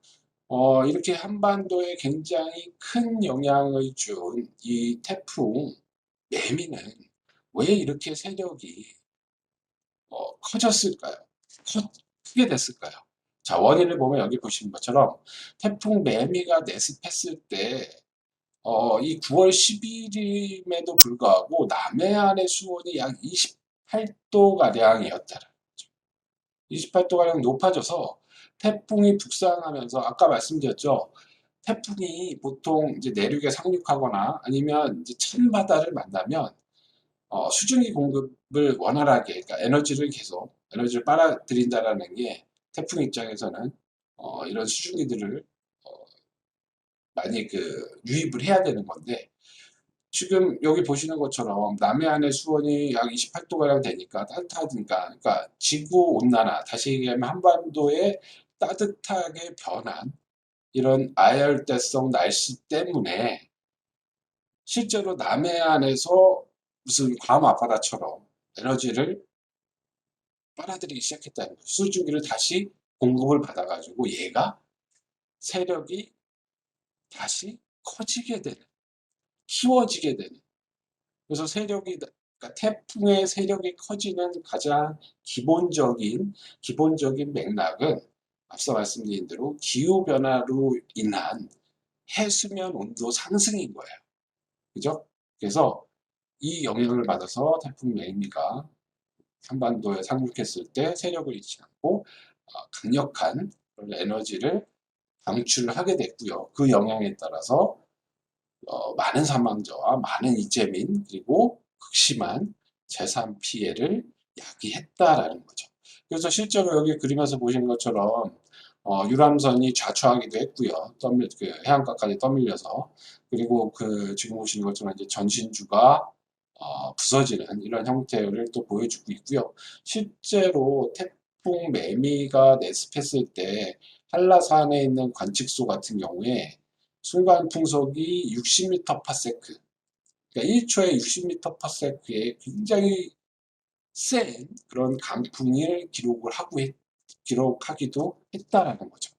[SPEAKER 1] 이렇게 한반도에 굉장히 큰 영향을 준 이 태풍 매미는 왜 이렇게 세력이 커졌을까요? 크게 됐을까요? 자, 원인을 보면 여기 보시는 것처럼 태풍 매미가 내습했을 때 이 9월 10일임에도 불구하고 남해안의 수온이 약 28도가량이었다. 28도가량 높아져서 태풍이 북상하면서, 아까 말씀드렸죠. 태풍이 보통 이제 내륙에 상륙하거나 아니면 이제 찬바다를 만나면 수증기 공급을 원활하게, 그러니까 에너지를 빨아들인다라는 게 태풍 입장에서는 이런 수증기들을 어, 많이 유입을 해야 되는 건데, 지금 여기 보시는 것처럼 남해안의 수온이 약 28도가량 되니까 따뜻하니까, 그러니까 지구 온난화, 다시 얘기하면 한반도의 따뜻하게 변한 이런 아열대성 날씨 때문에 실제로 남해안에서 무슨 괌 앞바다처럼 에너지를 빨아들이기 시작했다는 거예요. 수증기를 다시 공급을 받아가지고 얘가 세력이 다시 커지게 되는, 키워지게 되는. 그래서 그러니까 태풍의 세력이 커지는 가장 기본적인 맥락은 앞서 말씀드린 대로 기후변화로 인한 해수면 온도 상승인 거예요. 그죠? 그래서 이 영향을 받아서 태풍 매미가 한반도에 상륙했을 때 세력을 잃지 않고 강력한 그런 에너지를 방출하게 됐고요. 그 영향에 따라서 많은 사망자와 많은 이재민, 그리고 극심한 재산 피해를 야기했다라는 거죠. 그래서 실제로 여기 그림에서 보시는 것처럼 유람선이 좌초하기도 했고요. 그 해안가까지 떠밀려서. 그리고 지금 보시는 것처럼 이제 전신주가 부서지는 이런 형태를 또 보여주고 있고요. 실제로 태풍 매미가 내습했을 때 한라산에 있는 관측소 같은 경우에 순간 풍속이 60m/s, 그러니까 1초에 60m/s의 굉장히 센 그런 강풍을 기록하기도 했다라는 거죠.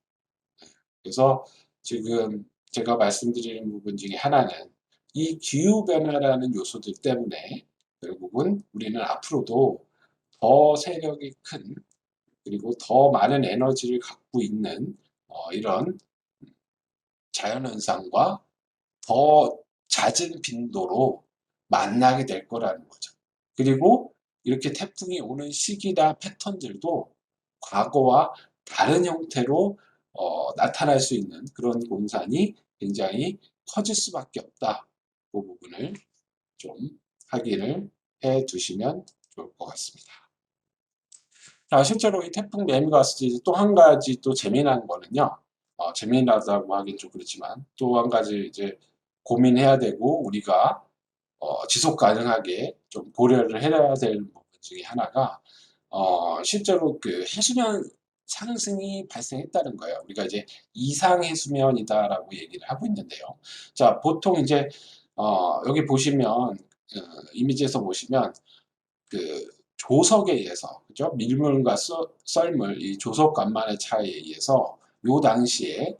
[SPEAKER 1] 그래서 지금 제가 말씀드리는 부분 중에 하나는 이 기후변화라는 요소들 때문에 결국은 우리는 앞으로도 더 세력이 큰, 그리고 더 많은 에너지를 갖고 있는 이런 자연현상과 더 잦은 빈도로 만나게 될 거라는 거죠. 그리고 이렇게 태풍이 오는 시기나 패턴들도 과거와 다른 형태로 나타날 수 있는 그런 공산이 굉장히 커질 수밖에 없다. 그 부분을 좀 확인을 해 두시면 좋을 것 같습니다. 자, 실제로 이 태풍 매미가 왔을 때 또 한 가지 또 재미난 거는요. 재미나다고 하긴 좀 그렇지만 또 한 가지 이제 고민해야 되고 우리가 지속 가능하게 좀 고려를 해야 될 부분 중에 하나가 실제로 그 해수면 상승이 발생했다는 거예요. 우리가 이제 이상 해수면이다라고 얘기를 하고 있는데요. 자, 보통 이제 여기 보시면 이미지에서 보시면 그 조석에 의해서, 그죠? 밀물과 썰물, 이 조석간만의 차이에 의해서 요 당시에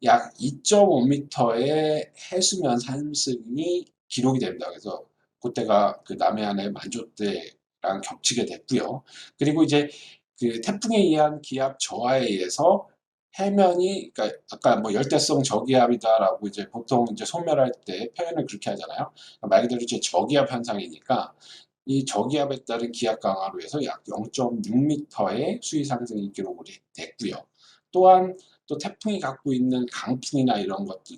[SPEAKER 1] 약 2.5m의 해수면 상승이 기록이 됩니다. 그래서 그때가 그 남해안의 만조대랑 겹치게 됐고요. 그리고 이제 그 태풍에 의한 기압 저하에 의해서 해면이, 그러니까 아까 뭐 열대성 저기압이다라고 이제 보통 이제 소멸할 때 표현을 그렇게 하잖아요. 말 그대로 이제 저기압 현상이니까 이 저기압에 따른 기압 강화로 해서 약 0.6m의 수위 상승이 기록이 됐고요. 또한 또 태풍이 갖고 있는 강풍이나 이런 것들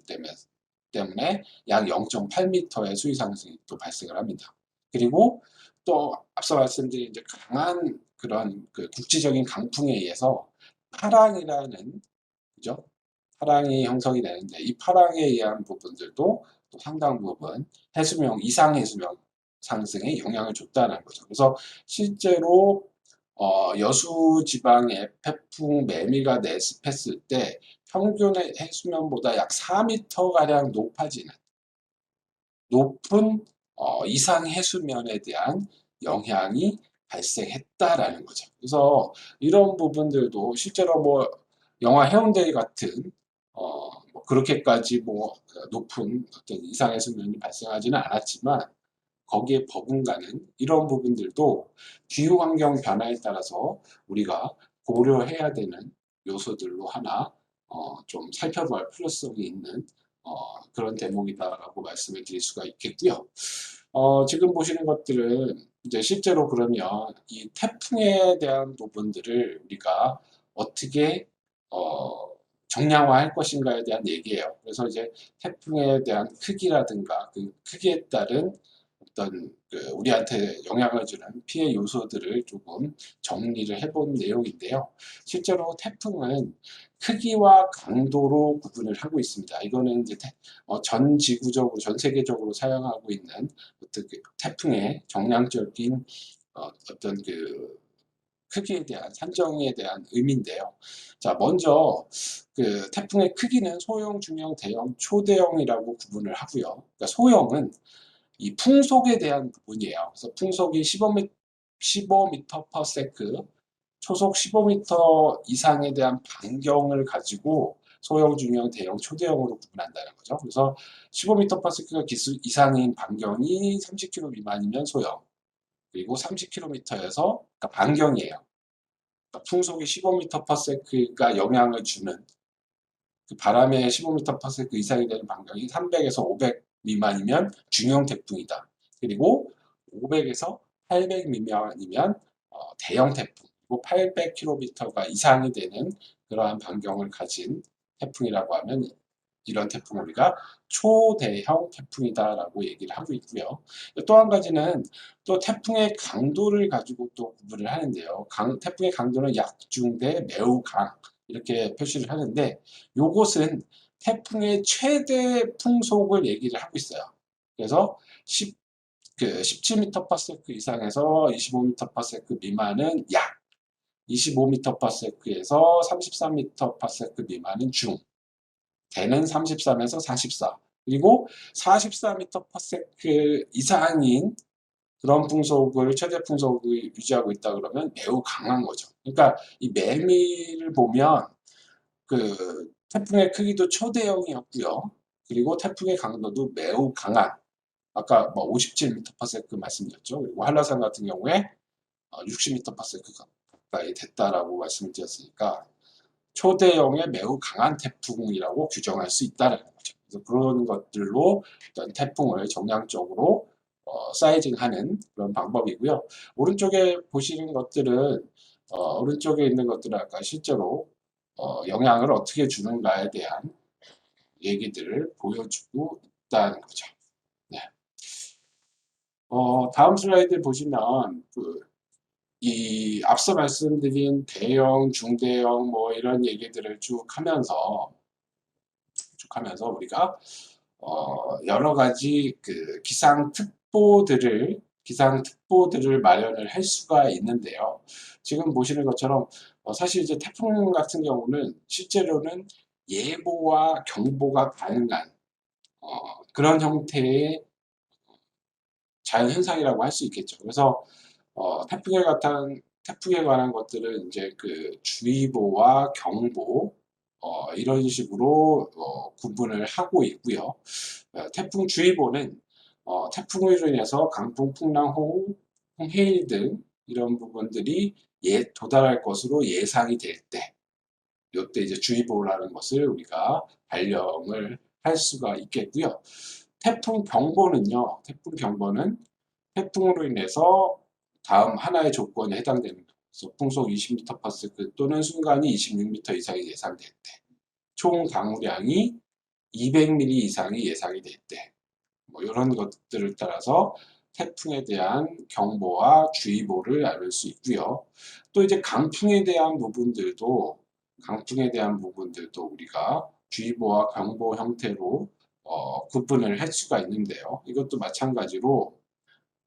[SPEAKER 1] 때문에 약 0.8m의 수위 상승이 또 발생을 합니다. 그리고 또 앞서 말씀드린 이제 강한 그런 그 국지적인 강풍에 의해서 파랑이라는, 그죠? 파랑이 형성이 되는데 이 파랑에 의한 부분들도 또 상당 부분 이상 해수면 상승에 영향을 줬다는 거죠. 그래서 실제로 여수 지방에 태풍 매미가 내습했을 때 평균의 해수면보다 약 4m 가량 높아지는 높은 이상 해수면에 대한 영향이 발생했다라는 거죠. 그래서 이런 부분들도 실제로 뭐 영화 해운대 같은 뭐 그렇게까지 뭐 높은 어떤 이상 해수면이 발생하지는 않았지만 거기에 버금가는 이런 부분들도 기후 환경 변화에 따라서 우리가 고려해야 되는 요소들로 하나 좀 살펴볼 필요성이 있는 그런 대목이다라고 말씀을 드릴 수가 있겠고요. 지금 보시는 것들은 이제 실제로 그러면 이 태풍에 대한 부분들을 우리가 어떻게 정량화할 것인가에 대한 얘기예요. 그래서 이제 태풍에 대한 크기라든가 그 크기에 따른 어떤 우리한테 영향을 주는 피해 요소들을 조금 정리를 해본 내용인데요. 실제로 태풍은 크기와 강도로 구분을 하고 있습니다. 이거는 이제 전 지구적으로, 전 세계적으로 사용하고 있는 어떤 그 태풍의 정량적인 어떤 그 크기에 대한 산정에 대한 의미인데요. 자, 먼저 그 태풍의 크기는 소형, 중형, 대형, 초대형이라고 구분을 하고요. 그러니까 소형은 이 풍속에 대한 부분이에요. 그래서 풍속이 15m/s, 초속 15m 이상에 대한 반경을 가지고 소형, 중형, 대형, 초대형으로 구분한다는 거죠. 그래서 15m/s가 기수 이상인 반경이 30km 미만이면 소형, 그리고 30km에서, 그러니까 반경이에요. 그러니까 풍속이 15m/s가 영향을 주는 그 바람의 15m/s 이상이 되는 반경이 300에서 500 미만이면 중형 태풍이다. 그리고 500에서 800 미만이면 대형 태풍, 그리고 800km가 이상이 되는 그러한 반경을 가진 태풍이라고 하면 이런 태풍을 우리가 초대형 태풍이다라고 얘기를 하고 있고요. 또 한 가지는 또 태풍의 강도를 가지고 또 구분을 하는데요. 태풍의 강도는 약중대 매우 강 이렇게 표시를 하는데 요것은 태풍의 최대 풍속을 얘기를 하고 있어요. 그래서 17m/s 이상에서 25m/s 미만은 약, 25m/s에서 33m/s 미만은 중, 대는 33에서 44, 그리고 44m/s 이상인 그런 풍속을 최대 풍속을 유지하고 있다 그러면 매우 강한 거죠. 그러니까 이 매미를 보면 그 태풍의 크기도 초대형이었고요. 그리고 태풍의 강도도 매우 강한, 아까 뭐 57m/s 말씀드렸죠. 그리고 한라산 같은 경우에 60m/s 가까이 됐다라고 말씀을 드렸으니까 초대형의 매우 강한 태풍이라고 규정할 수 있다는 거죠. 그래서 그런 것들로 어떤 태풍을 정량적으로 사이징하는 그런 방법이고요. 오른쪽에 보시는 것들은 오른쪽에 있는 것들은 아까 실제로 영향을 어떻게 주는가에 대한 얘기들을 보여주고 있다는 거죠. 네. 다음 슬라이드 보시면 이 앞서 말씀드린 대형, 중대형 뭐 이런 얘기들을 쭉 하면서 우리가 여러 가지 그 기상특보들을 마련을 할 수가 있는데요. 지금 보시는 것처럼 사실 이제 태풍 같은 경우는 실제로는 예보와 경보가 가능한 그런 형태의 자연현상이라고 할 수 있겠죠. 그래서 태풍에 관한 것들은 이제 그 주의보와 경보, 이런 식으로 구분을 하고 있고요. 태풍주의보는 태풍으로 인해서 강풍, 풍랑, 호우, 해일 등 이런 부분들이 도달할 것으로 예상이 될 때, 이때 이제 주의보라는 것을 우리가 발령을 할 수가 있겠고요. 태풍 경보는 태풍으로 인해서 다음 하나의 조건에 해당되는 것. 풍속 20m/s 또는 순간이 26m 이상이 예상될 때, 총 강우량이 200mm 이상이 예상이 될 때, 뭐 이런 것들을 따라서 태풍에 대한 경보와 주의보를 알을 수 있고요. 또 이제 강풍에 대한 부분들도 우리가 주의보와 경보 형태로 구분을 할 수가 있는데요. 이것도 마찬가지로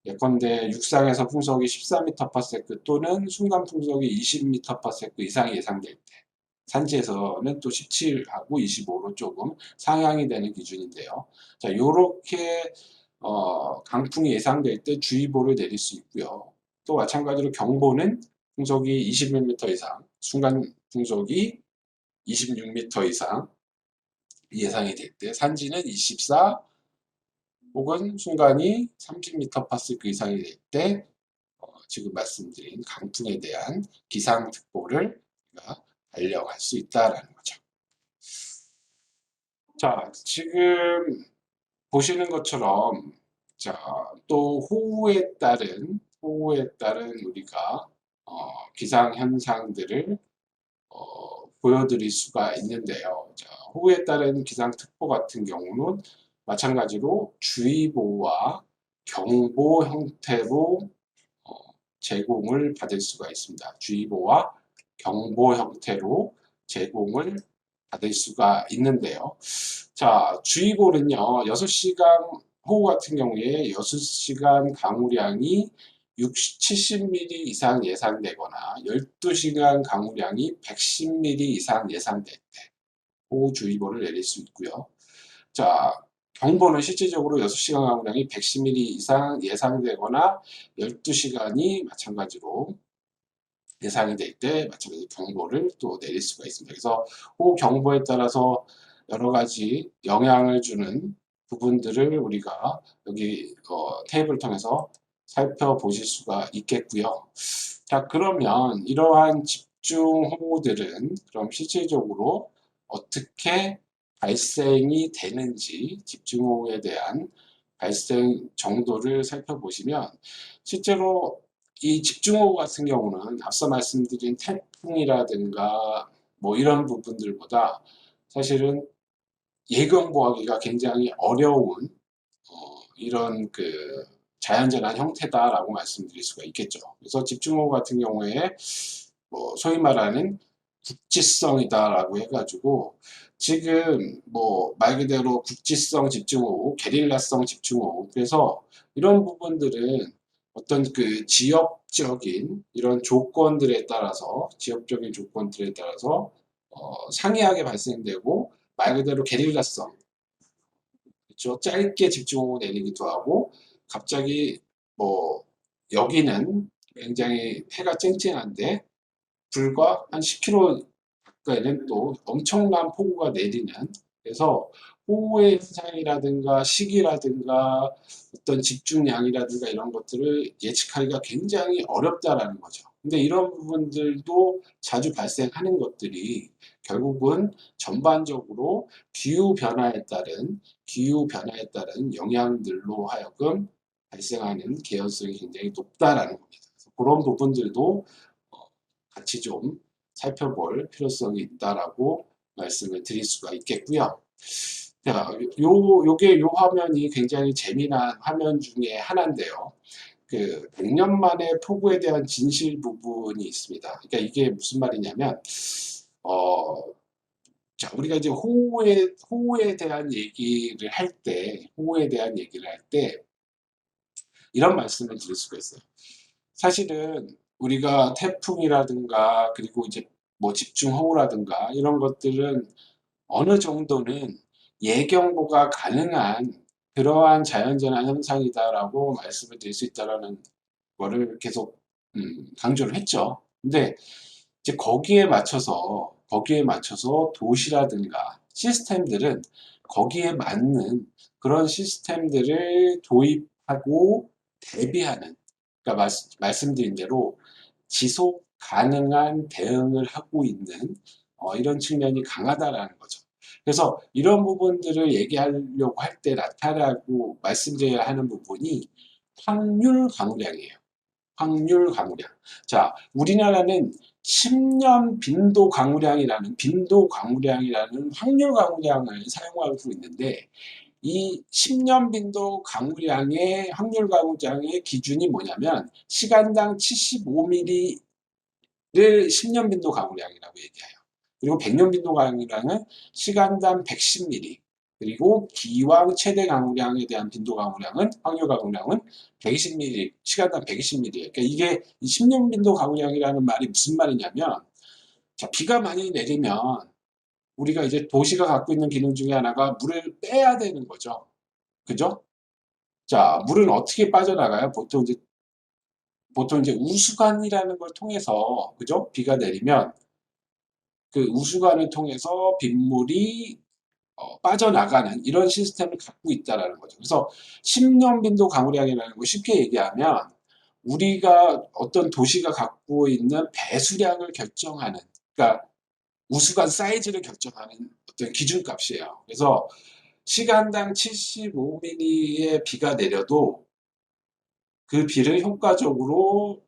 [SPEAKER 1] 예컨대 육상에서 풍속이 14m/s 또는 순간 풍속이 20m/s 이상이 예상될 때, 산지에서는 또 17하고 25로 조금 상향이 되는 기준인데요. 자, 요렇게 강풍이 예상될 때 주의보를 내릴 수 있고요. 또 마찬가지로 경보는 풍속이 21m 이상, 순간 풍속이 26m 이상 예상이 될 때, 산지는 24 혹은 순간이 30m/s 이상이 될 때 지금 말씀드린 강풍에 대한 기상특보를 우리가 발령할 수 있다라는 거죠. 자, 지금 보시는 것처럼 자, 또 호우에 따른 우리가 기상 현상들을 보여드릴 수가 있는데요. 자, 호우에 따른 기상특보 같은 경우는 마찬가지로 주의보와 경보 형태로 제공을 받을 수가 있습니다. 주의보와 경보 형태로 제공을 받을 수가 있는데요. 자, 주의보는요, 6시간, 호우 같은 경우에 6시간 강우량이 70mm 이상 예상되거나 12시간 강우량이 110mm 이상 예상될 때 호우주의보를 내릴 수 있고요. 자, 경보는 실질적으로 6시간 강우량이 110mm 이상 예상되거나 12시간이 마찬가지로 예상이 될 때 마찬가지로 경보를 또 내릴 수가 있습니다. 그래서 호우 경보에 따라서 여러 가지 영향을 주는 부분들을 우리가 여기 테이블을 통해서 살펴보실 수가 있겠고요. 자, 그러면 이러한 집중호우들은 그럼 실질적으로 어떻게 발생이 되는지, 집중호우에 대한 발생 정도를 살펴보시면 실제로 이 집중호우 같은 경우는 앞서 말씀드린 태풍이라든가 뭐 이런 부분들보다 사실은 예견하기가 굉장히 어려운 이런 자연재난 형태다라고 말씀드릴 수가 있겠죠. 그래서 집중호우 같은 경우에 뭐 소위 말하는 국지성이다라고 해가지고 지금 뭐 말 그대로 국지성 집중호우, 게릴라성 집중호우, 그래서 이런 부분들은 어떤 지역적인 이런 조건들에 따라서 상이하게 발생되고 말 그대로 게릴라성, 그렇죠? 짧게 집중호우 내리기도 하고 갑자기 뭐 여기는 굉장히 해가 쨍쨍한데 불과 한 10km 가까이는 또 엄청난 폭우가 내리는, 그래서 호우의 현상이라든가 시기라든가 어떤 집중량이라든가 이런 것들을 예측하기가 굉장히 어렵다라는 거죠. 근데 이런 부분들도 자주 발생하는 것들이 결국은 전반적으로 기후 변화에 따른 영향들로 하여금 발생하는 개연성이 굉장히 높다라는 겁니다. 그런 부분들도 같이 좀 살펴볼 필요성이 있다라고 말씀을 드릴 수가 있겠고요. 자, 요 화면이 굉장히 재미난 화면 중에 하나인데요. 100년 만에 폭우에 대한 진실 부분이 있습니다. 그러니까 이게 무슨 말이냐면, 자, 우리가 이제 호우에 대한 얘기를 할 때, 이런 말씀을 드릴 수가 있어요. 사실은 우리가 태풍이라든가 그리고 이제 뭐 집중호우라든가 이런 것들은 어느 정도는 예경보가 가능한 그러한 자연재난 현상이다라고 말씀을 드릴 수 있다라는 거를 계속 강조를 했죠. 근데 이제 거기에 맞춰서 도시라든가 시스템들은 거기에 맞는 그런 시스템들을 도입하고 대비하는, 그러니까 말씀드린 대로 지속 가능한 대응을 하고 있는 이런 측면이 강하다라는 거죠. 그래서 이런 부분들을 얘기하려고 할 때 나타나고 말씀드려야 하는 부분이 확률 강우량이에요. 확률 강우량. 자, 우리나라는 10년 빈도 강우량이라는 확률 강우량을 사용하고 있는데, 이 10년 빈도 강우량의 확률 강우량의 기준이 뭐냐면 시간당 75mm를 10년 빈도 강우량이라고 얘기해요. 그리고 100년 빈도 강우량은 시간당 110mm, 그리고 기왕 최대 강우량에 대한 빈도 강우량은 확률 강우량은 120mm, 시간당 120mm예요. 그러니까 이게 10년 빈도 강우량이라는 말이 무슨 말이냐면, 자, 비가 많이 내리면 우리가 이제 도시가 갖고 있는 기능 중에 하나가 물을 빼야 되는 거죠. 그죠? 자, 물은 어떻게 빠져나가요? 보통 이제 우수관이라는 걸 통해서, 그죠? 비가 내리면 그 우수관을 통해서 빗물이 빠져나가는 이런 시스템을 갖고 있다라는 거죠. 그래서 10년 빈도 강우량이라는 거 쉽게 얘기하면 우리가 어떤 도시가 갖고 있는 배수량을 결정하는, 그러니까 우수관 사이즈를 결정하는 어떤 기준값이에요. 그래서 시간당 75mm의 비가 내려도 그 비를 효과적으로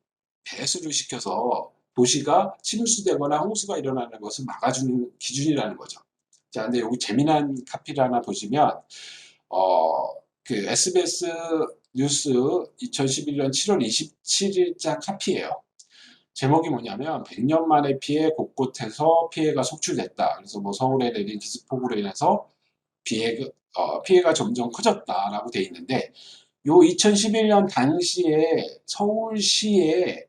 [SPEAKER 1] 배수를 시켜서 도시가 침수되거나 홍수가 일어나는 것을 막아주는 기준이라는 거죠. 자, 근데 여기 재미난 카피를 하나 보시면, SBS 뉴스 2011년 7월 27일자 카피예요. 제목이 뭐냐면 100년 만에 피해 곳곳에서 피해가 속출됐다. 그래서 뭐 서울에 내린 기습폭우로 인해서 피해가 점점 커졌다라고 돼 있는데, 요 2011년 당시에 서울시의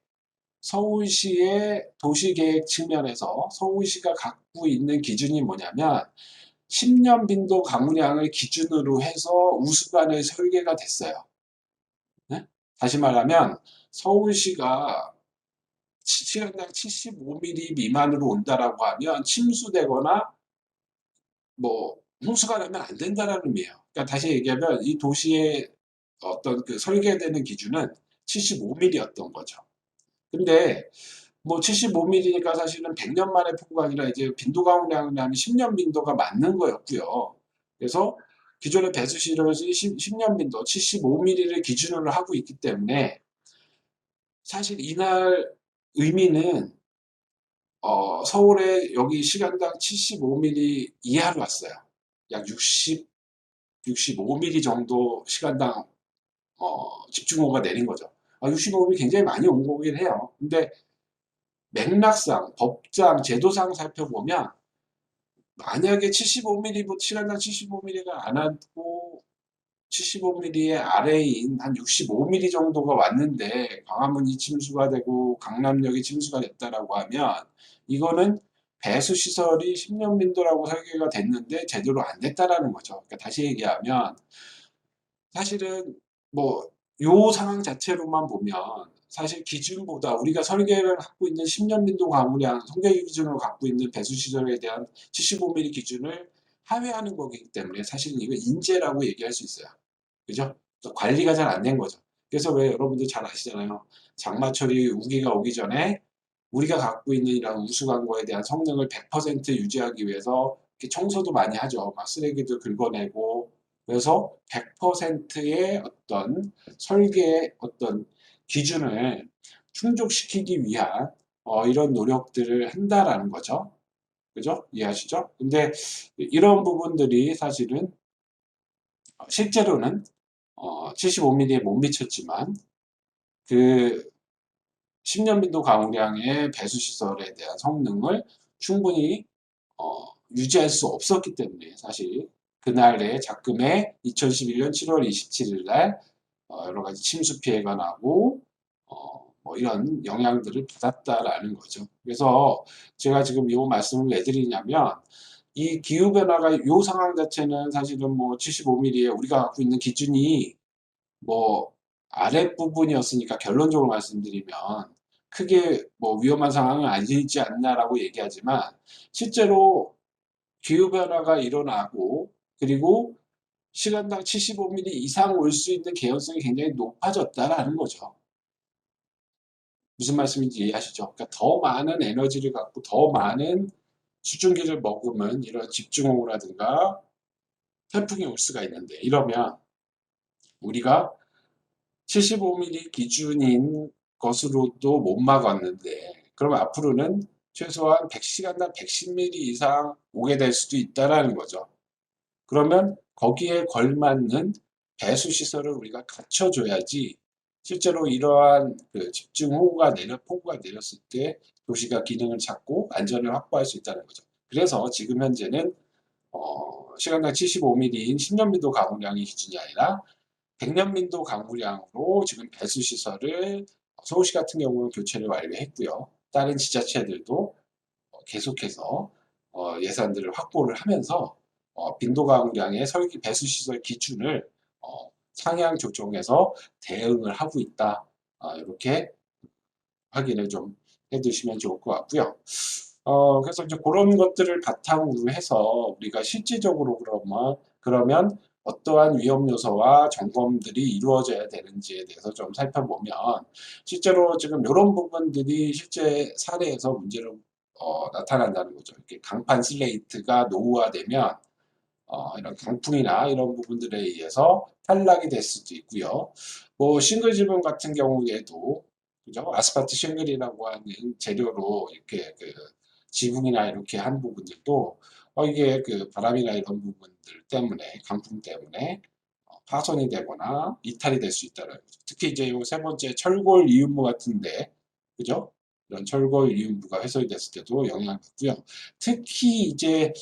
[SPEAKER 1] 도시계획 측면에서 서울시가 갖고 있는 기준이 뭐냐면 10년 빈도 강우량을 기준으로 해서 우수관을 설계가 됐어요. 네? 다시 말하면 서울시가 시간당 75mm 미만으로 온다라고 하면 침수되거나 뭐 홍수가 나면 안 된다라는 의미예요. 그러니까 다시 얘기하면 이 도시의 어떤 설계되는 기준은 75mm였던 거죠. 근데 뭐 75mm니까 사실은 100년 만에 폭우가 아니라 이제 빈도 강우량이라면 10년 빈도가 맞는 거였고요. 그래서 기존의 배수시설이 10년 빈도 75mm를 기준으로 하고 있기 때문에 사실 이날 의미는 서울에 여기 시간당 75mm 이하로 왔어요. 약 65mm 정도 시간당 집중호우가 내린 거죠. 65mm 굉장히 많이 온 거긴 해요. 근데 맥락상, 법상, 제도상 살펴보면 만약에 75mm, 시간당 75mm가 안 왔고 75mm의 아래인 한 65mm 정도가 왔는데 광화문이 침수가 되고 강남역이 침수가 됐다라고 하면 이거는 배수 시설이 10년 민도라고 설계가 됐는데 제대로 안 됐다라는 거죠. 그러니까 다시 얘기하면 사실은 뭐 요 상황 자체로만 보면 사실 기준보다 우리가 설계를 갖고 있는 10년 민도 과물량 통계 기준으로 갖고 있는 배수 시설에 대한 75mm 기준을 하회하는 거기 때문에 사실은 이거 인재라고 얘기할 수 있어요. 그죠? 관리가 잘 안 된 거죠. 그래서 왜 여러분들 잘 아시잖아요. 장마철이 우기가 오기 전에 우리가 갖고 있는 이런 우수광고에 대한 성능을 100% 유지하기 위해서 이렇게 청소도 많이 하죠. 막 쓰레기도 긁어내고 그래서 100%의 어떤 설계의 어떤 기준을 충족시키기 위한 이런 노력들을 한다라는 거죠. 그죠? 이해하시죠? 근데 이런 부분들이 사실은 실제로는 75mm에 못 미쳤지만 그 10년 빈도 강우량의 배수 시설에 대한 성능을 충분히 유지할 수 없었기 때문에 사실 그날의 작금에 2011년 7월 27일 날 여러 가지 침수 피해가 나고 뭐 이런 영향들을 받았다라는 거죠. 그래서 제가 지금 이 말씀을 왜 드리냐면 이 기후변화가 이 상황 자체는 사실은 뭐 75mm에 우리가 갖고 있는 기준이 뭐 아랫부분이었으니까 결론적으로 말씀드리면 크게 뭐 위험한 상황은 아니지 않나라고 얘기하지만 실제로 기후변화가 일어나고 그리고 시간당 75mm 이상 올 수 있는 개연성이 굉장히 높아졌다라는 거죠. 무슨 말씀인지 이해하시죠? 그러니까 더 많은 에너지를 갖고 더 많은 수증기를 머금은 이런 집중호우라든가 태풍이 올 수가 있는데 이러면 우리가 75mm 기준인 것으로도 못 막았는데 그럼 앞으로는 최소한 100시간당 110mm 이상 오게 될 수도 있다라는 거죠. 그러면 거기에 걸맞는 배수 시설을 우리가 갖춰줘야지 실제로 이러한 그 폭우가 내렸을 때 도시가 기능을 찾고 안전을 확보할 수 있다는 거죠. 그래서 지금 현재는 시간당 75mm인 10년민도 가공량이 기준이 아니라 100년민도 강우량으로 지금 배수시설을 서울시 같은 경우는 교체를 완료했고요. 다른 지자체들도 계속해서 예산들을 확보를 하면서 빈도 강우량의 설계 배수시설 기준을 상향 조정해서 대응을 하고 있다. 이렇게 확인을 좀 해두시면 좋을 것 같고요. 그래서 이제 그런 것들을 바탕으로 해서 우리가 실질적으로 그러면 어떠한 위험 요소와 점검들이 이루어져야 되는지에 대해서 좀 살펴보면 실제로 지금 이런 부분들이 실제 사례에서 문제로 나타난다는 거죠. 이렇게 강판 슬레이트가 노후화되면 이런 강풍이나 이런 부분들에 의해서 탈락이 될 수도 있고요. 뭐 싱글 지붕 같은 경우에도 그죠? 아스팔트 싱글이라고 하는 재료로 이렇게 그 지붕이나 이렇게 한 부분들도 이게 그 바람이나 이런 부분들 때문에 강풍 때문에 파손이 되거나 이탈이 될 수 있다는 거죠. 특히 이제 요 세 번째 철골 이음무 같은데 그죠? 이런 철골 이음무가 훼손이 됐을 때도 영향을 받고요. 특히 이제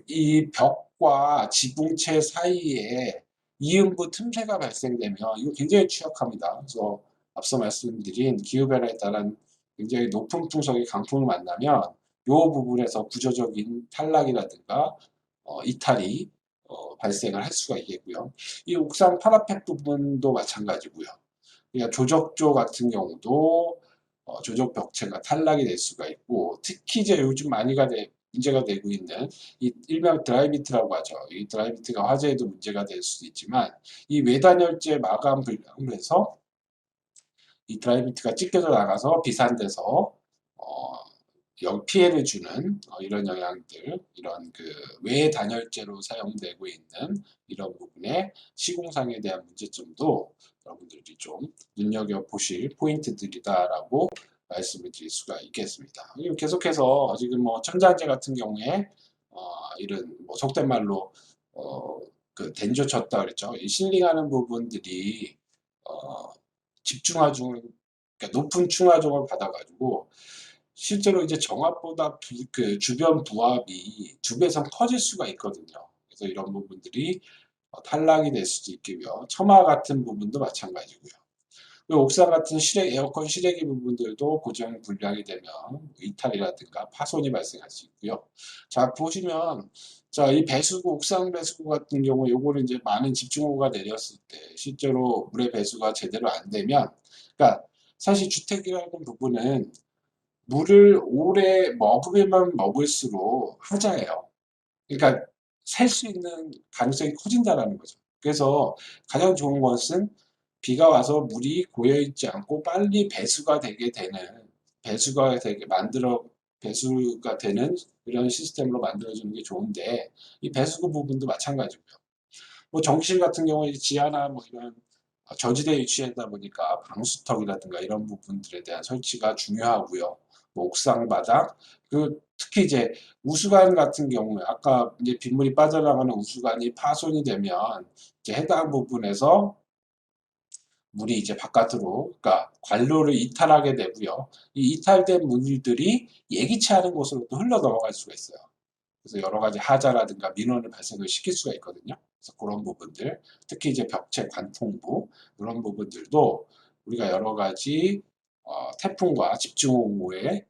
[SPEAKER 1] 이 벽과 지붕체 사이에 이음부 틈새가 발생되면 이거 굉장히 취약합니다. 그래서 앞서 말씀드린 기후변화에 따른 굉장히 높은 풍속의 강풍을 만나면 이 부분에서 구조적인 탈락이라든가 이탈이 발생을 할 수가 있겠고요. 이 옥상 파라펫 부분도 마찬가지고요. 그러니까 조적조 같은 경우도 조적 벽체가 탈락이 될 수가 있고 특히 이제 요즘 문제가 되고 있는 이 일명 드라이비트라고 하죠. 이 드라이비트가 화재에도 문제가 될 수도 있지만 이 외단열재 마감 불량을 해서 이 드라이비트가 찢겨져 나가서 비산돼서 피해를 주는 이런 영향들, 이런 그 외단열재로 사용되고 있는 이런 부분의 시공상에 대한 문제점도 여러분들이 좀 눈여겨보실 포인트들이다라고 말씀을 드릴 수가 있겠습니다. 그리고 계속해서 지금 뭐 천장재 같은 경우에 이런 뭐 속된 말로 그 den조 쳤다 그랬죠. 이 실링하는 부분들이 어 집중하중을, 그러니까 높은 충하중을 받아 가지고 실제로 이제 정압보다 그 주변 부압이 2배 이상 커질 수가 있거든요. 그래서 이런 부분들이 탈락이 될 수도 있고요. 처마 같은 부분도 마찬가지고요. 그리고 옥상 같은 실외 에어컨 실외기 부분들도 고정 불량이 되면 이탈이라든가 파손이 발생할 수 있고요. 자 보시면, 자 이 배수구, 옥상 배수구 같은 경우 요거는 이제 많은 집중호우가 내렸을 때 실제로 물의 배수가 제대로 안 되면, 그러니까 사실 주택이라는 부분은 물을 오래 머금으면 먹을수록 하자예요. 그러니까 살 수 있는 가능성이 커진다라는 거죠. 그래서 가장 좋은 것은 비가 와서 물이 고여 있지 않고 빨리 배수가 되는 이런 시스템으로 만들어주는 게 좋은데, 이 배수구 부분도 마찬가지고요. 뭐 정실 같은 경우에 지하나 뭐 이런 저지대에 위치하다 보니까 방수턱이라든가 이런 부분들에 대한 설치가 중요하고요. 뭐 옥상 바닥, 그 특히 이제 우수관 같은 경우에 아까 이제 빗물이 빠져나가는 우수관이 파손이 되면 이제 해당 부분에서 물이 이제 바깥으로, 그러니까 관로를 이탈하게 되고요. 이 이탈된 물들이 예기치 않은 곳으로 또 흘러 넘어갈 수가 있어요. 그래서 여러 가지 하자라든가 민원을 발생을 시킬 수가 있거든요. 그래서 그런 부분들, 특히 이제 벽체 관통부 이런 부분들도 우리가 여러 가지 태풍과 집중호우가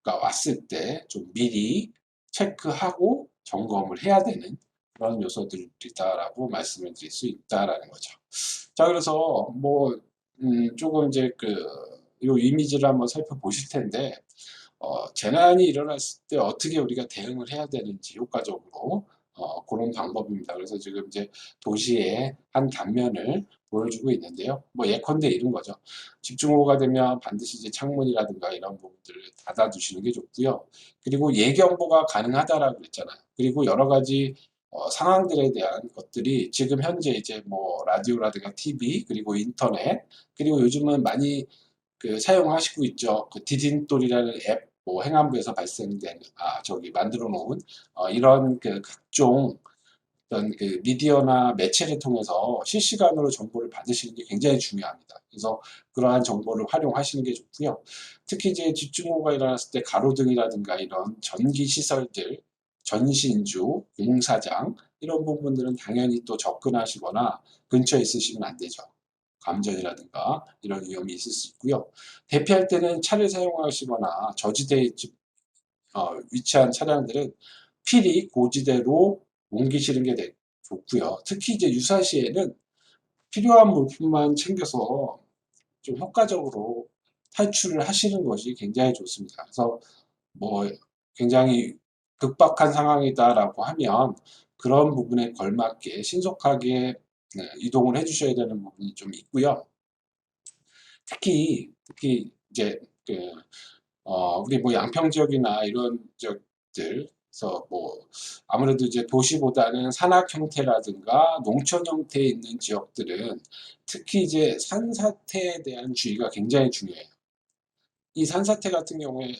[SPEAKER 1] 왔을 때 좀 미리 체크하고 점검을 해야 되는 그런 요소들이다라고 말씀을 드릴 수 있다라는 거죠. 자, 그래서 뭐 조금 이제 요 이미지를 한번 살펴보실 텐데, 재난이 일어났을 때 어떻게 우리가 대응을 해야 되는지 효과적으로 그런 방법입니다. 그래서 지금 이제 도시의 한 단면을 보여주고 있는데요. 뭐 예컨대 이런 거죠. 집중호우가 되면 반드시 이제 창문이라든가 이런 부분들을 닫아두시는 게 좋고요. 그리고 예경보가 가능하다라고 그랬잖아요. 그리고 여러 가지 상황들에 대한 것들이 지금 현재 이제 뭐 라디오라든가 TV 그리고 인터넷, 그리고 요즘은 많이 사용하시고 있죠. 그 디딤돌이라는 앱, 뭐 행안부에서 발생된 저기 만들어 놓은 이런 각종 어떤 미디어나 매체를 통해서 실시간으로 정보를 받으시는 게 굉장히 중요합니다. 그래서 그러한 정보를 활용하시는 게 좋고요. 특히 이제 집중호우가 일어났을 때 가로등이라든가 이런 전기 시설들, 전신주, 공사장 이런 부분들은 당연히 또 접근하시거나 근처에 있으시면 안 되죠. 감전이라든가 이런 위험이 있을 수 있고요. 대피할 때는 차를 사용하시거나 저지대에 위치한 차량들은 필히 고지대로 옮기시는 게 좋고요. 특히 이제 유사시에는 필요한 물품만 챙겨서 좀 효과적으로 탈출을 하시는 것이 굉장히 좋습니다. 그래서 뭐 굉장히 급박한 상황이다라고 하면 그런 부분에 걸맞게 신속하게 이동을 해 주셔야 되는 부분이 좀 있고요. 특히 이제 우리 뭐 양평 지역이나 이런 지역들에서 뭐 아무래도 이제 도시보다는 산악 형태라든가 농촌 형태에 있는 지역들은 특히 이제 산사태에 대한 주의가 굉장히 중요해요. 이 산사태 같은 경우에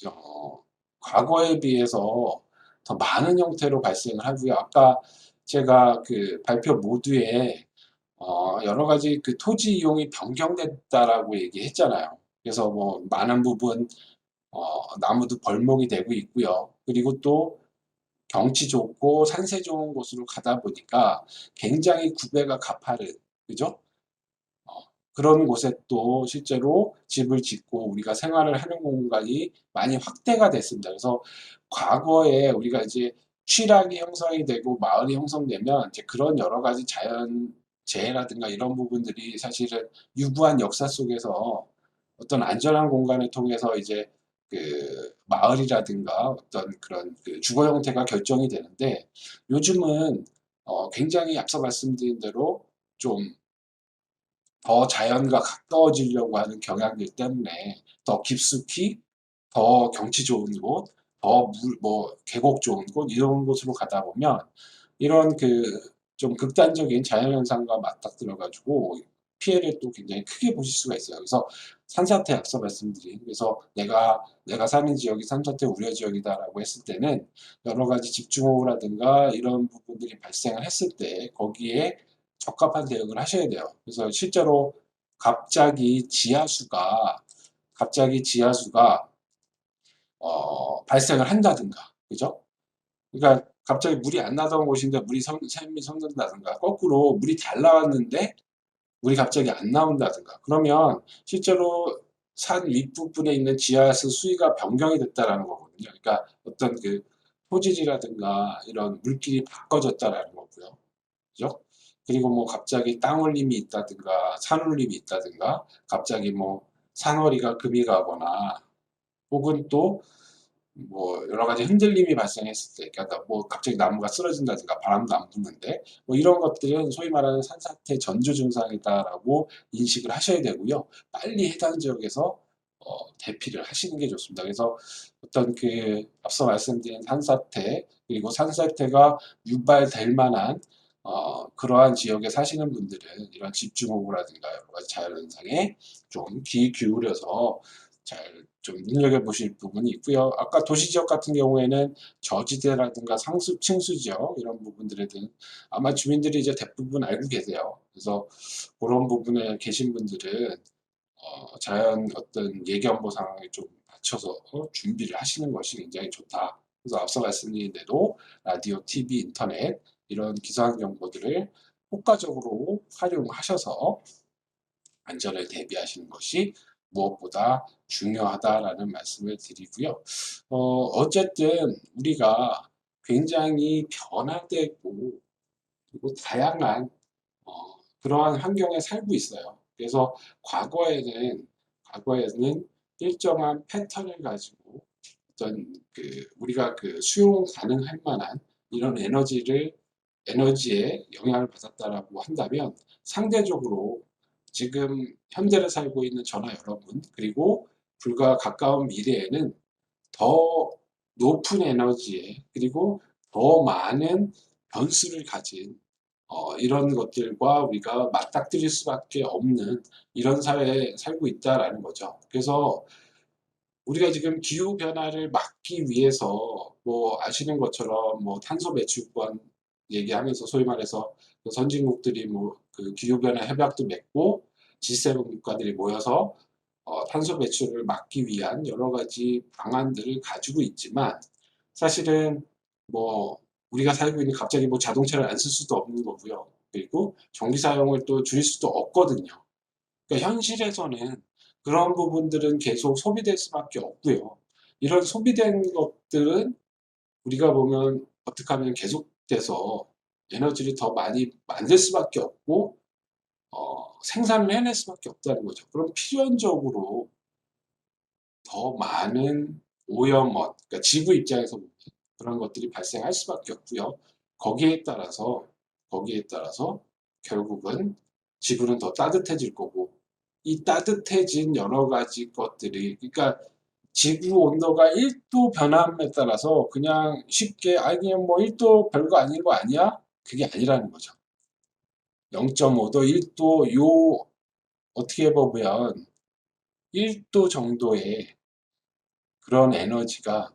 [SPEAKER 1] 어, 과거에 비해서 더 많은 형태로 발생을 하고요. 아까 제가 발표 모두에 여러 가지 토지 이용이 변경됐다라고 얘기했잖아요. 그래서 뭐 많은 부분 나무도 벌목이 되고 있고요. 그리고 또 경치 좋고 산세 좋은 곳으로 가다 보니까 굉장히 구배가 가파른, 그죠? 그런 곳에 또 실제로 집을 짓고 우리가 생활을 하는 공간이 많이 확대가 됐습니다. 그래서 과거에 우리가 이제 취락이 형성이 되고 마을이 형성되면 이제 그런 여러 가지 자연 재해라든가 이런 부분들이 사실은 유구한 역사 속에서 어떤 안전한 공간을 통해서 이제 마을이라든가 어떤 그런 주거 형태가 결정이 되는데, 요즘은 굉장히 앞서 말씀드린 대로 좀 더 자연과 가까워지려고 하는 경향들 때문에 더 깊숙이, 더 경치 좋은 곳, 더 계곡 좋은 곳 이런 곳으로 가다 보면 이런 좀 극단적인 자연현상과 맞닥뜨려 가지고 피해를 또 굉장히 크게 보실 수가 있어요. 그래서 산사태 앞서 말씀드린, 그래서 내가 사는 지역이 산사태 우려 지역이다라고 했을 때는 여러 가지 집중호우라든가 이런 부분들이 발생을 했을 때 거기에 적합한 대응을 하셔야 돼요. 그래서 실제로 갑자기 지하수가 발생을 한다든가, 그죠? 그러니까 갑자기 물이 안 나던 곳인데 샘이 솟는다든가, 거꾸로 물이 잘 나왔는데 물이 갑자기 안 나온다든가, 그러면 실제로 산 윗부분에 있는 지하수 수위가 변경이 됐다라는 거거든요. 그러니까 어떤 그 토질이라든가 이런 물길이 바꿔졌다라는 거고요. 그죠? 그리고 뭐 갑자기 땅올림이 있다든가 산울림이 있다든가, 갑자기 뭐 산허리가 금이 가거나, 혹은 또 뭐 여러 가지 흔들림이 발생했을 때, 그러니까 뭐 갑자기 나무가 쓰러진다든가 바람도 안 부는데, 뭐 이런 것들은 소위 말하는 산사태 전조 증상이다라고 인식을 하셔야 되고요. 빨리 해당 지역에서 대피를 하시는 게 좋습니다. 그래서 어떤 그 앞서 말씀드린 산사태, 그리고 산사태가 유발될 만한 그러한 지역에 사시는 분들은 이런 집중호우라든가 여러 가지 자연현상에 좀 귀 기울여서 잘 좀 눈여겨보실 부분이 있고요. 아까 도시지역 같은 경우에는 저지대라든가 상수, 층수지역 이런 부분들에 대한 아마 주민들이 이제 대부분 알고 계세요. 그래서 그런 부분에 계신 분들은 자연 어떤 예견보 상황에 좀 맞춰서 준비를 하시는 것이 굉장히 좋다. 그래서 앞서 말씀드린 대로 라디오, TV, 인터넷 이런 기상 정보들을 효과적으로 활용하셔서 안전을 대비하시는 것이 무엇보다 중요하다라는 말씀을 드리고요. 어쨌든 우리가 굉장히 변화되고 그리고 다양한 그러한 환경에 살고 있어요. 그래서 과거에는 일정한 패턴을 가지고 어떤 그 우리가 그 수용 가능할 만한 이런 에너지에 영향을 받았다라고 한다면, 상대적으로 지금 현대를 살고 있는 저나 여러분, 그리고 불과 가까운 미래에는 더 높은 에너지에, 그리고 더 많은 변수를 가진 이런 것들과 우리가 맞닥뜨릴 수밖에 없는 이런 사회에 살고 있다라는 거죠. 그래서 우리가 지금 기후 변화를 막기 위해서 뭐 아시는 것처럼 뭐 탄소 배출권 얘기하면서, 소위 말해서 그 선진국들이 뭐 그 기후 변화 협약도 맺고 G7 국가들이 모여서 탄소 배출을 막기 위한 여러 가지 방안들을 가지고 있지만, 사실은 뭐 우리가 살고 있는 갑자기 뭐 자동차를 안 쓸 수도 없는 거고요. 그리고 전기 사용을 또 줄일 수도 없거든요. 그러니까 현실에서는 그런 부분들은 계속 소비될 수밖에 없고요. 이런 소비된 것들은 우리가 보면 어떻게 하면 계속돼서 에너지를 더 많이 만들 수밖에 없고 생산을 해낼 수밖에 없다는 거죠. 그럼 필연적으로 더 많은 오염원, 그러니까 지구 입장에서 보면 그런 것들이 발생할 수밖에 없고요. 거기에 따라서 결국은 지구는 더 따뜻해질 거고, 이 따뜻해진 여러 가지 것들이, 그러니까 지구 온도가 1도 변함에 따라서 그냥 쉽게 그냥 뭐 1도 별거 아닌 거 아니야? 그게 아니라는 거죠. 0.5도, 1도, 어떻게 보면 1도 정도의 그런 에너지가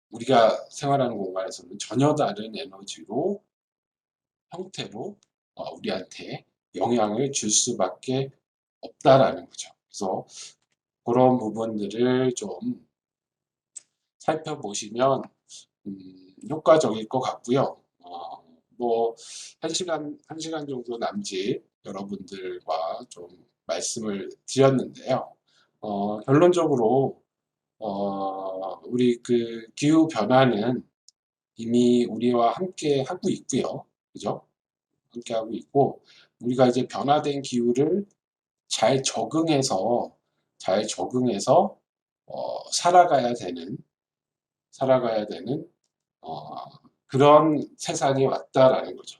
[SPEAKER 1] 우리가 생활하는 공간에서는 전혀 다른 에너지로, 형태로 우리한테 영향을 줄 수밖에 없다라는 거죠. 그래서 그런 부분들을 좀 살펴보시면 효과적일 것 같고요. 뭐, 한 시간 정도 남짓 여러분들과 좀 말씀을 드렸는데요. 결론적으로, 우리 그 기후 변화는 이미 우리와 함께 하고 있고요. 그죠? 함께 하고 있고, 우리가 이제 변화된 기후를 잘 적응해서, 살아가야 되는, 어, 그런 세상이 왔다라는 거죠.